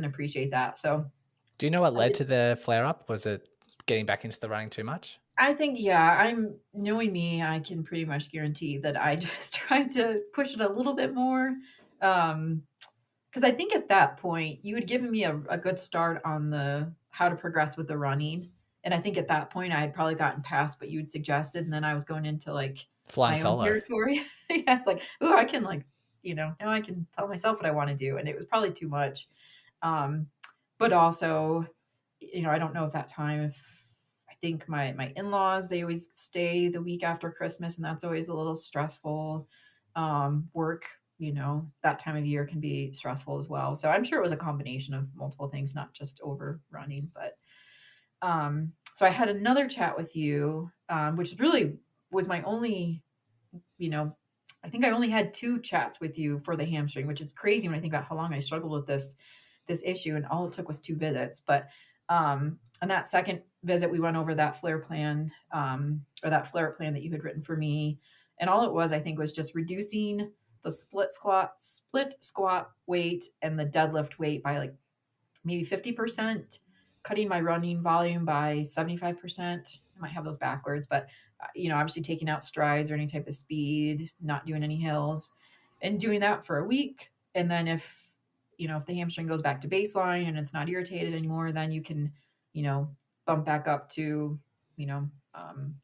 appreciate that. So Do you know what I led to the flare up? Was it getting back into the running too much? I think, yeah, I'm knowing me, I can pretty much guarantee that I just tried to push it a little bit more. Because I think at that point you had given me a good start on the how to progress with the running. And I think at that point I had probably gotten past what you'd suggested. And then I was going into like Flying my own solo. territory. Yeah, it's like, oh, I can like, now I can tell myself what I want to do. And it was probably too much. Um, but also, I don't know if that time, if I think my in-laws, they always stay the week after Christmas, and that's always a little stressful. Work, that time of year can be stressful as well. So I'm sure it was a combination of multiple things, not just overrunning. But so I had another chat with you, which really was my only, you know, I think I only had 2 chats with you for the hamstring, which is crazy when I think about how long I struggled with this issue, and all it took was 2 visits. But on that second visit, we went over that flare plan, or that flare plan that you had written for me, and all it was, I think, was just reducing the split squat weight and the deadlift weight by like maybe 50%, cutting my running volume by 75%. I might have those backwards, but obviously taking out strides or any type of speed, not doing any hills, and doing that for a week. And then if the hamstring goes back to baseline and it's not irritated anymore, then you can, bump back up to, you know, um,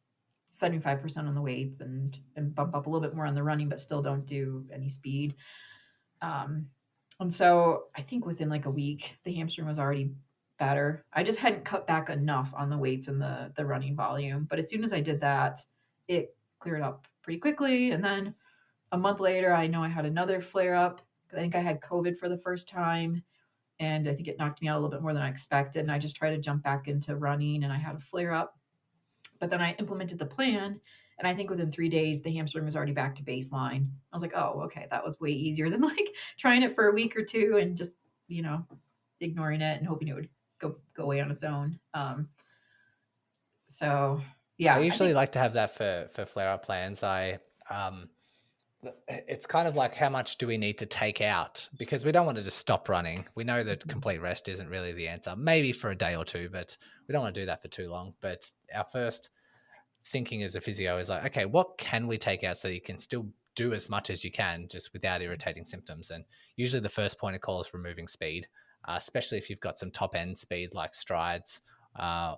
75% on the weights and bump up a little bit more on the running, but still don't do any speed. Um, and so I think within like a week, the hamstring was already better. I just hadn't cut back enough on the weights and the running volume. But as soon as I did that, it cleared up pretty quickly. And then a month later, I know I had another flare up. I think I had COVID for the first time, and I think it knocked me out a little bit more than I expected. And I just tried to jump back into running, and I had a flare up. But then I implemented the plan, and I think within 3 days, the hamstring was already back to baseline. I was like, oh, okay, that was way easier than like trying it for a week or two and just, you know, ignoring it and hoping it would go away on its own. So I yeah, I usually think like to have that for flare up plans. It's kind of like, how much do we need to take out? Because we don't want to just stop running. We know that complete rest isn't really the answer. Maybe for a day or two, but we don't want to do that for too long. But our first thinking as a physio is like, okay, what can we take out so you can still do as much as you can just without irritating symptoms? And usually the first point of call is removing speed, especially if you've got some top end speed like strides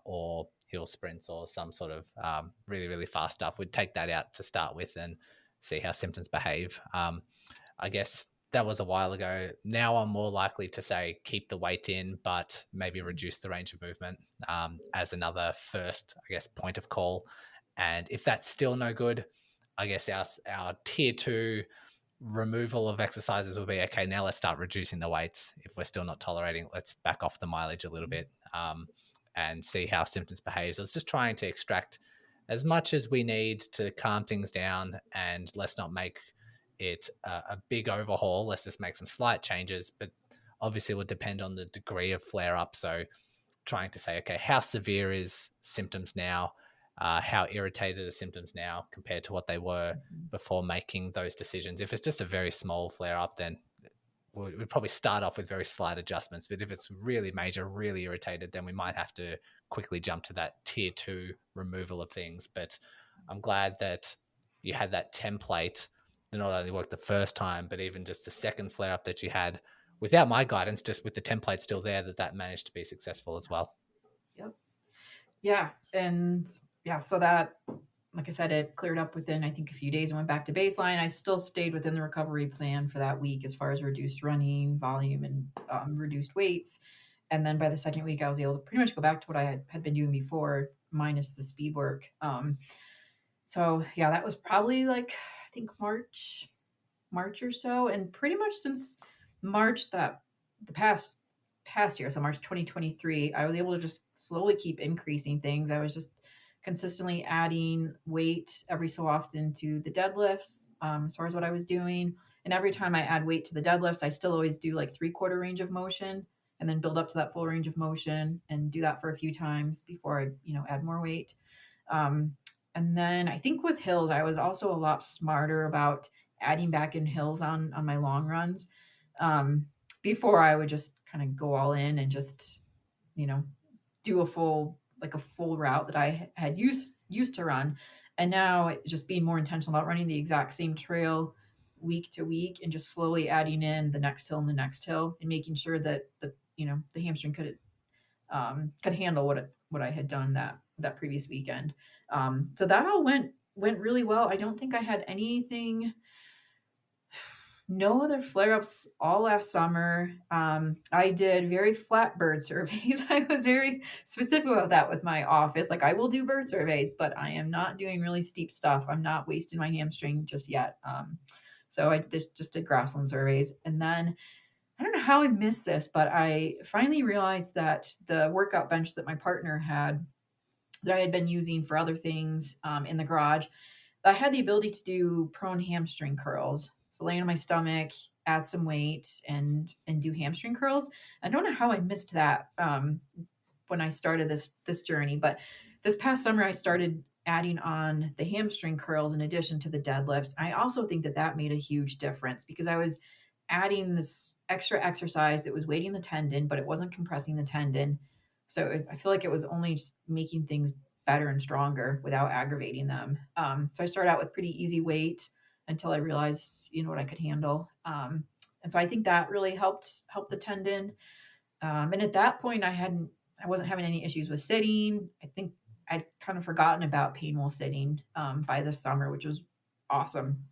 or hill sprints or some sort of really, really fast stuff. We'd take that out to start with and see how symptoms behave. I guess that was a while ago. Now I'm more likely to say keep the weight in, but maybe reduce the range of movement as another first, I guess, point of call. And if that's still no good, I guess our tier 2 removal of exercises will be, okay, now let's start reducing the weights. If we're still not tolerating, let's back off the mileage a little bit and see how symptoms behave. So it's just trying to extract as much as we need to calm things down, and let's not make it a big overhaul. Let's just make some slight changes, but obviously it will depend on the degree of flare up. So trying to say, okay, how severe is symptoms now? How irritated are symptoms now compared to what they were before making those decisions? If it's just a very small flare up, then we'd probably start off with very slight adjustments. But if it's really major, really irritated, then we might have to quickly jump to that tier 2 removal of things. But I'm glad that you had that template that not only worked the first time, but even just the second flare up that you had without my guidance, just with the template still there, that managed to be successful as well. yep. Yeah. And yeah, so that, like I said, it cleared up within, I think, a few days and went back to baseline. I still stayed within the recovery plan for that week as far as reduced running volume and reduced weights. And then by the second week, I was able to pretty much go back to what I had been doing before, minus the speed work. So yeah, that was probably like, I think March or so. And pretty much since March, the past year, so March 2023, I was able to just slowly keep increasing things. I was just consistently adding weight every so often to the deadlifts, as far as what I was doing. And every time I add weight to the deadlifts, I still always do like 3/4 range of motion and then build up to that full range of motion and do that for a few times before I, add more weight. Um, and then I think with hills, I was also a lot smarter about adding back in hills on my long runs. Um, Before I would just kind of go all in and just, you know, do a full route that I had used to run. And now just being more intentional about running the exact same trail week to week and just slowly adding in the next hill and the next hill and making sure that the hamstring could handle what I had done that previous weekend. So that all went really well. I don't think I had anything, no other flare ups all last summer. I did very flat bird surveys. I was very specific about that with my office. Like, I will do bird surveys, but I am not doing really steep stuff. I'm not wasting my hamstring just yet. So I just did grassland surveys. And then I don't know how I missed this, but I finally realized that the workout bench that my partner had, that I had been using for other things in the garage, I had the ability to do prone hamstring curls. So lay on my stomach, add some weight, and do hamstring curls. I don't know how I missed that when I started this journey, but this past summer I started adding on the hamstring curls in addition to the deadlifts. I also think that made a huge difference because I was adding this extra exercise that was weighting the tendon, but it wasn't compressing the tendon. So I feel like it was only just making things better and stronger without aggravating them. So I started out with pretty easy weight until I realized, what I could handle. And so I think that really helped the tendon. And at that point, I wasn't having any issues with sitting. I think I'd kind of forgotten about pain while sitting by this summer, which was awesome.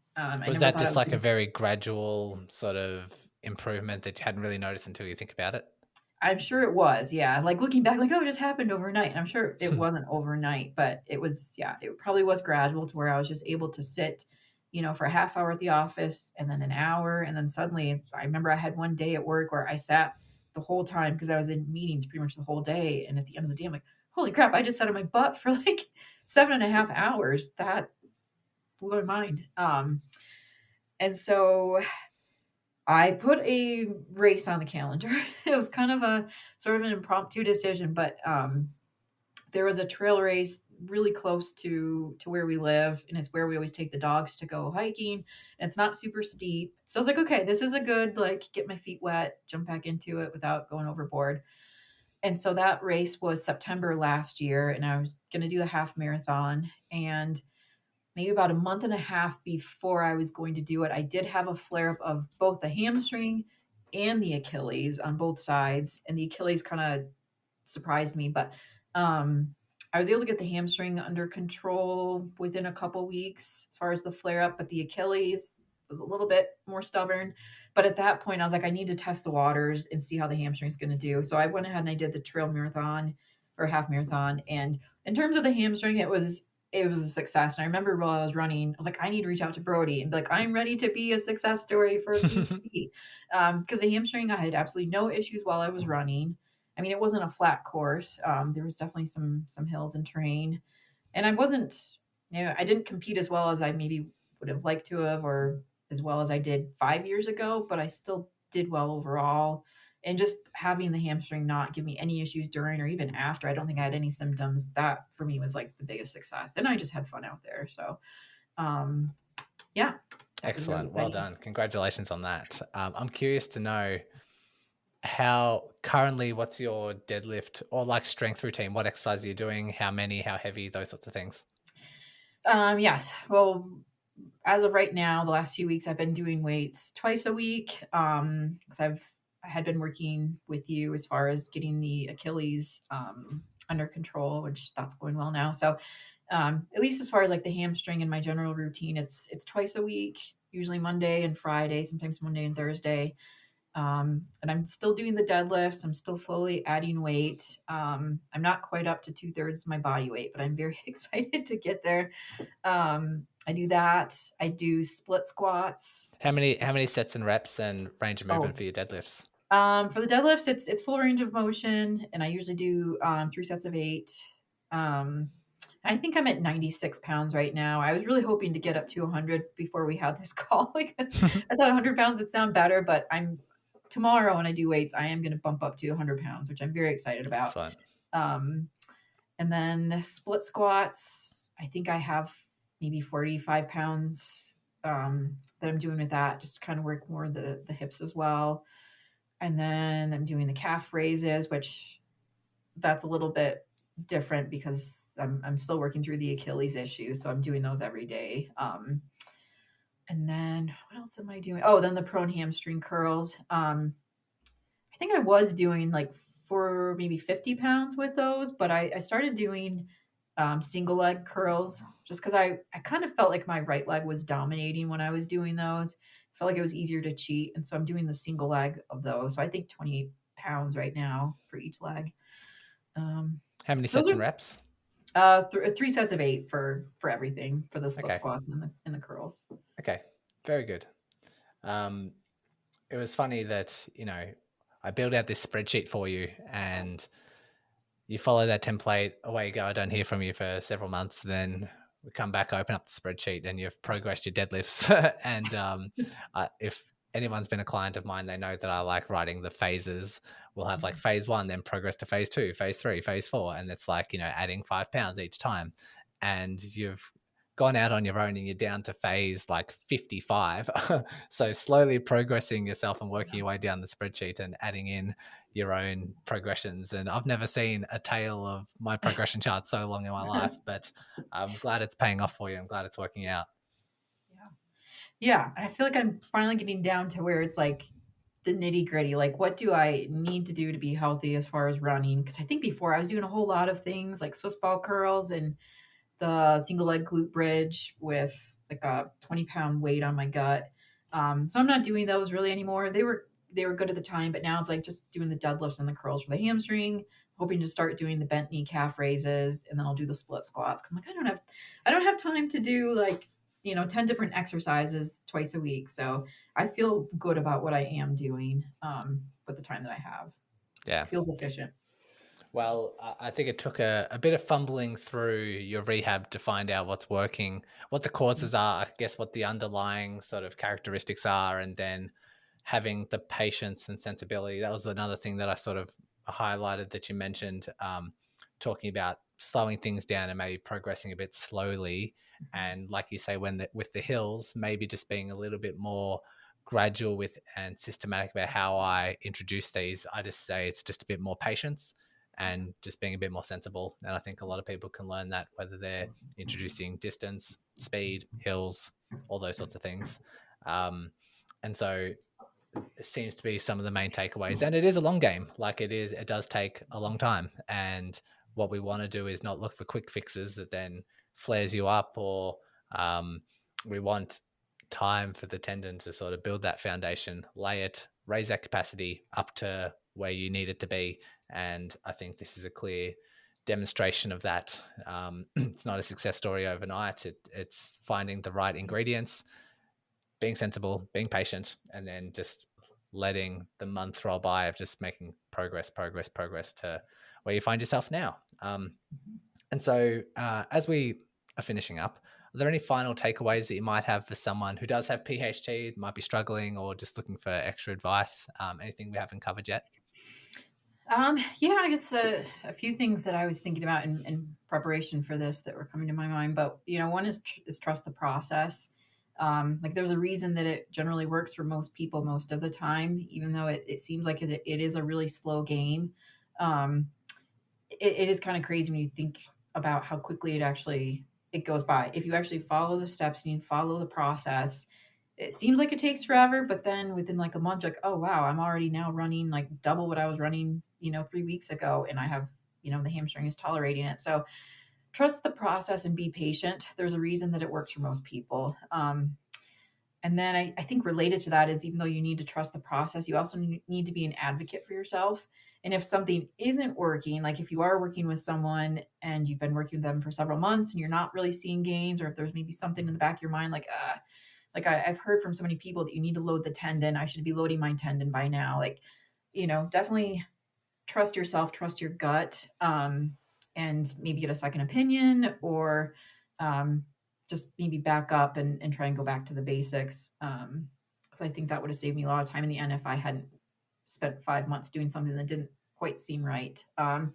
Was that just like a very gradual sort of improvement that you hadn't really noticed until you think about it? I'm sure it was, yeah. Like, looking back, like, oh, it just happened overnight. And I'm sure it wasn't overnight, but it was, yeah, it probably was gradual to where I was just able to sit for a half hour at the office and then an hour. And then suddenly I remember I had one day at work where I sat the whole time because I was in meetings pretty much the whole day. And at the end of the day, I'm like, holy crap, I just sat on my butt for like 7.5 hours. That blew my mind. And so I put a race on the calendar. It was kind of a sort of an impromptu decision, but there was a trail race really close to where we live, and it's where we always take the dogs to go hiking. And it's not super steep. So I was like, okay, this is a good, like, get my feet wet, jump back into it without going overboard. And so that race was September last year, and I was going to do the half marathon. And maybe about a month and a half before I was going to do it, I did have a flare up of both the hamstring and the Achilles on both sides. And the Achilles kind of surprised me, but I was able to get the hamstring under control within a couple weeks as far as the flare up, but the Achilles was a little bit more stubborn. But at that point, I was like, I need to test the waters and see how the hamstring is going to do. So I went ahead and I did the trail marathon or half marathon. And in terms of the hamstring, it was a success. And I remember while I was running, I was like, I need to reach out to Brody and be like, I'm ready to be a success story for PHT. Because the hamstring, I had absolutely no issues while I was running. I mean, it wasn't a flat course. There was definitely some hills and terrain, and I wasn't, I didn't compete as well as I maybe would have liked to have, or as well as I did 5 years ago. But I still did well overall. And just having the hamstring not give me any issues during or even after, I don't think I had any symptoms. That for me was like the biggest success, and I just had fun out there. So, um, yeah, that was really Excellent. Well exciting. done. Congratulations on that. I'm curious to know how currently, what's your deadlift or like strength routine? What exercise are you doing? How many, how heavy, those sorts of things? Yes. Well, as of right now, the last few weeks, I've been doing weights twice a week. Because I had been working with you as far as getting the Achilles under control, which that's going well now. So, at least as far as like the hamstring and my general routine, it's twice a week, usually Monday and Friday, sometimes Monday and Thursday. And I'm still doing the deadlifts. I'm still slowly adding weight. I'm not quite up to 2/3 of my body weight, but I'm very excited to get there. I do that. I do split squats. How Just many how many sets and reps and range of movement oh, for your deadlifts? for the deadlifts, it's full range of motion, and I usually do 3 sets of 8. Um, I think I'm at 96 pounds right now. I was really hoping to get up to 100 before we had this call. Like I thought 100 pounds would sound better, but I'm tomorrow when I do weights, I am going to bump up to 100 pounds, which I'm very excited about. Excellent. Um, and then split squats, I think I have maybe 45 pounds that I'm doing with that, just to kind of work more the hips as well. And then I'm doing the calf raises, which that's a little bit different because I'm still working through the Achilles issue. So I'm doing those every day. And then what else am I doing? Oh, then the prone hamstring curls. I think I was doing like for maybe 50 pounds with those, but I started doing single leg curls just because I kind of felt like my right leg was dominating when I was doing those. I felt like it was easier to cheat. And so I'm doing the single leg of those. So I think 28 pounds right now for each leg. How many Those sets and reps? are 3 sets of 8 for everything for the split Okay. squats and the curls. Okay. Very good. It was funny that, I built out this spreadsheet for you and you follow that template, away you go. I don't hear from you for several months. Then we come back, open up the spreadsheet, and you've progressed your deadlifts. And if anyone's been a client of mine, they know that I like writing the phases. We'll have like phase 1, then progress to phase 2, phase 3, phase 4. And it's like, adding 5 pounds each time. And you've gone out on your own and you're down to phase like 55. So slowly progressing yourself and working your way down the spreadsheet and adding in your own progressions. And I've never seen a tail of my progression chart so long in my life, but I'm glad it's paying off for you. I'm glad it's working out. Yeah. Yeah. I feel like I'm finally getting down to where it's like the nitty gritty. Like, what do I need to do to be healthy as far as running? Because I think before I was doing a whole lot of things like Swiss ball curls and the single leg glute bridge with like a 20-pound weight on my gut. So I'm not doing those really anymore. They were good at the time, but now it's like just doing the deadlifts and the curls for the hamstring. Hoping to start doing the bent knee calf raises, and then I'll do the split squats because I'm like I don't have time to do like 10 different exercises twice a week. So I feel good about what I am doing with the time that I have. Yeah. It feels efficient. Well, I think it took a bit of fumbling through your rehab to find out what's working, what the causes are, I guess what the underlying sort of characteristics are, and then having the patience and sensibility. That was another thing that I sort of highlighted that you mentioned, talking about slowing things down and maybe progressing a bit slowly. And like you say, with the hills, maybe just being a little bit more gradual with and systematic about how I introduce these. I just say it's just a bit more patience and just being a bit more sensible. And I think a lot of people can learn that, whether they're introducing distance, speed, hills, all those sorts of things. And so it seems to be some of the main takeaways. And it is a long game. Like it does take a long time. And what we want to do is not look for quick fixes that then flares you up, or we want time for the tendon to sort of build that foundation, lay it, raise that capacity up to where you need it to be. And I think this is a clear demonstration of that. It's not a success story overnight. It's finding the right ingredients, being sensible, being patient, and then just letting the months roll by of just making progress to where you find yourself now. And so as we are finishing up, are there any final takeaways that you might have for someone who does have PHT, might be struggling or just looking for extra advice? Anything we haven't covered yet? Yeah, I guess a few things that I was thinking about in preparation for this that were coming to my mind. But one is trust the process. Like there's a reason that it generally works for most people most of the time, even though it seems like it is a really slow game. Um, it is kind of crazy when you think about how quickly it goes by. If you actually follow the steps and you follow the process, it seems like it takes forever, but then within like a month, like, oh wow, I'm already now running like double what I was running, 3 weeks ago, and I have, the hamstring is tolerating it. So trust the process and be patient. There's a reason that it works for most people. And then I think related to that is, even though you need to trust the process, you also need to be an advocate for yourself. And if something isn't working, like if you are working with someone and you've been working with them for several months and you're not really seeing gains, or if there's maybe something in the back of your mind, like I've heard from so many people that you need to load the tendon. I should be loading my tendon by now. Like, definitely trust yourself, trust your gut, and maybe get a second opinion, or just maybe back up and try and go back to the basics. Because I think that would have saved me a lot of time in the end if I hadn't spent 5 months doing something that didn't quite seem right. And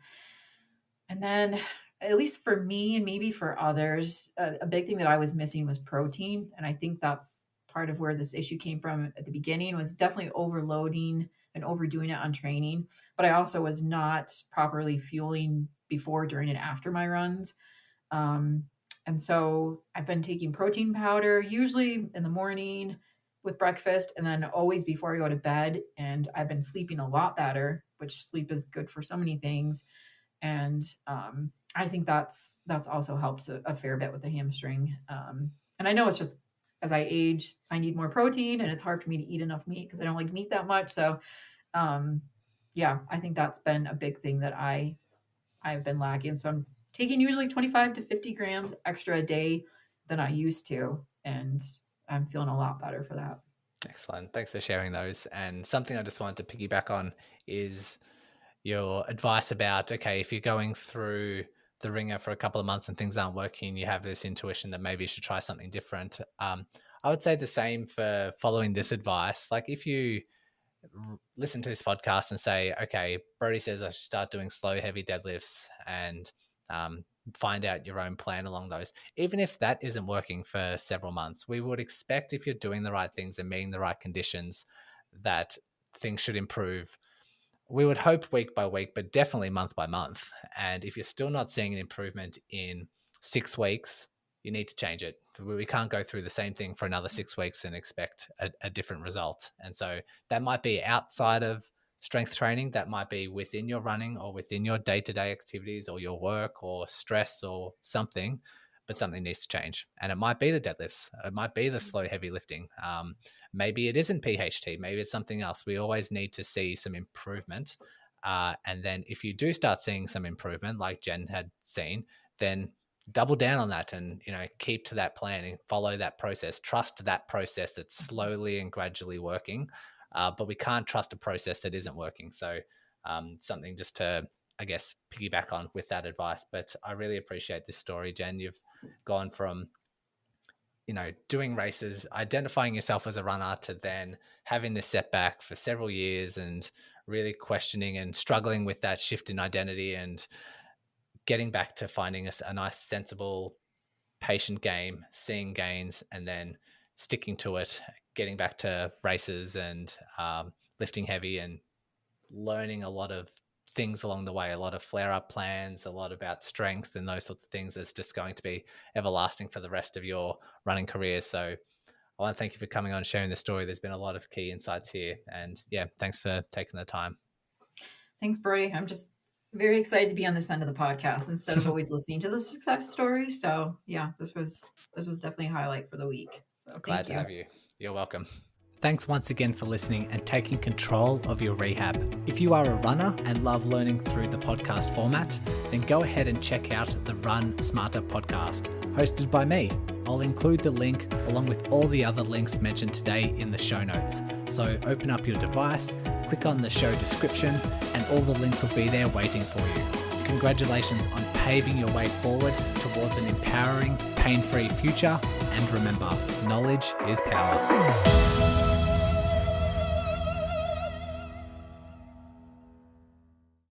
then, at least for me and maybe for others, a big thing that I was missing was protein. And I think that's part of where this issue came from at the beginning, was definitely overloading and overdoing it on training. But I also was not properly fueling before, during, and after my runs. Um, and so I've been taking protein powder, usually in the morning with breakfast, and then always before I go to bed. And I've been sleeping a lot better, which sleep is good for so many things. And I think that's also helps a fair bit with the hamstring. And I know it's just, as I age, I need more protein, and it's hard for me to eat enough meat because I don't like meat that much. So, yeah, I think that's been a big thing that I've been lacking. So I'm taking usually 25 to 50 grams extra a day than I used to, and I'm feeling a lot better for that. Excellent. Thanks for sharing those. And something I just wanted to piggyback on is your advice about, okay, if you're going through the ringer for a couple of months and things aren't working, you have this intuition that maybe you should try something different. I would say the same for following this advice. Like if you listen to this podcast and say, okay, Brody says I should start doing slow, heavy deadlifts, and find out your own plan along those. Even if that isn't working for several months, we would expect, if you're doing the right things and meeting the right conditions, that things should improve. We would hope week by week, but definitely month by month. And if you're still not seeing an improvement in 6 weeks, you need to change it. We can't go through the same thing for another 6 weeks and expect a different result. And so that might be outside of strength training, that might be within your running or within your day-to-day activities or your work or stress or something, but something needs to change. And it might be the deadlifts, it might be the slow, heavy lifting. Maybe it isn't PHT, maybe it's something else. We always need to see some improvement. And then if you do start seeing some improvement, like Jen had seen, then double down on that and, keep to that plan and follow that process. Trust that process that's slowly and gradually working. But we can't trust a process that isn't working. So something just to, I guess, piggyback on with that advice. But I really appreciate this story, Jen. You've gone from, doing races, identifying yourself as a runner, to then having this setback for several years and really questioning and struggling with that shift in identity and getting back to finding a nice, sensible, patient game, seeing gains, and then sticking to it, getting back to races and lifting heavy and learning a lot of things along the way, a lot of flare-up plans, a lot about strength and those sorts of things that's just going to be everlasting for the rest of your running career. So I want to thank you for coming on and sharing the story. There's been a lot of key insights here. And yeah, thanks for taking the time. Thanks, Brody. I'm just very excited to be on this end of the podcast instead of always listening to the success stories. So yeah, this was definitely a highlight for the week. So Glad to have you. You're welcome. Thanks once again for listening and taking control of your rehab. If you are a runner and love learning through the podcast format, then go ahead and check out the Run Smarter podcast, hosted by me. I'll include the link along with all the other links mentioned today in the show notes. So open up your device, click on the show description, and all the links will be there waiting for you. Congratulations on paving your way forward towards an empowering, pain-free future. And remember, knowledge is power.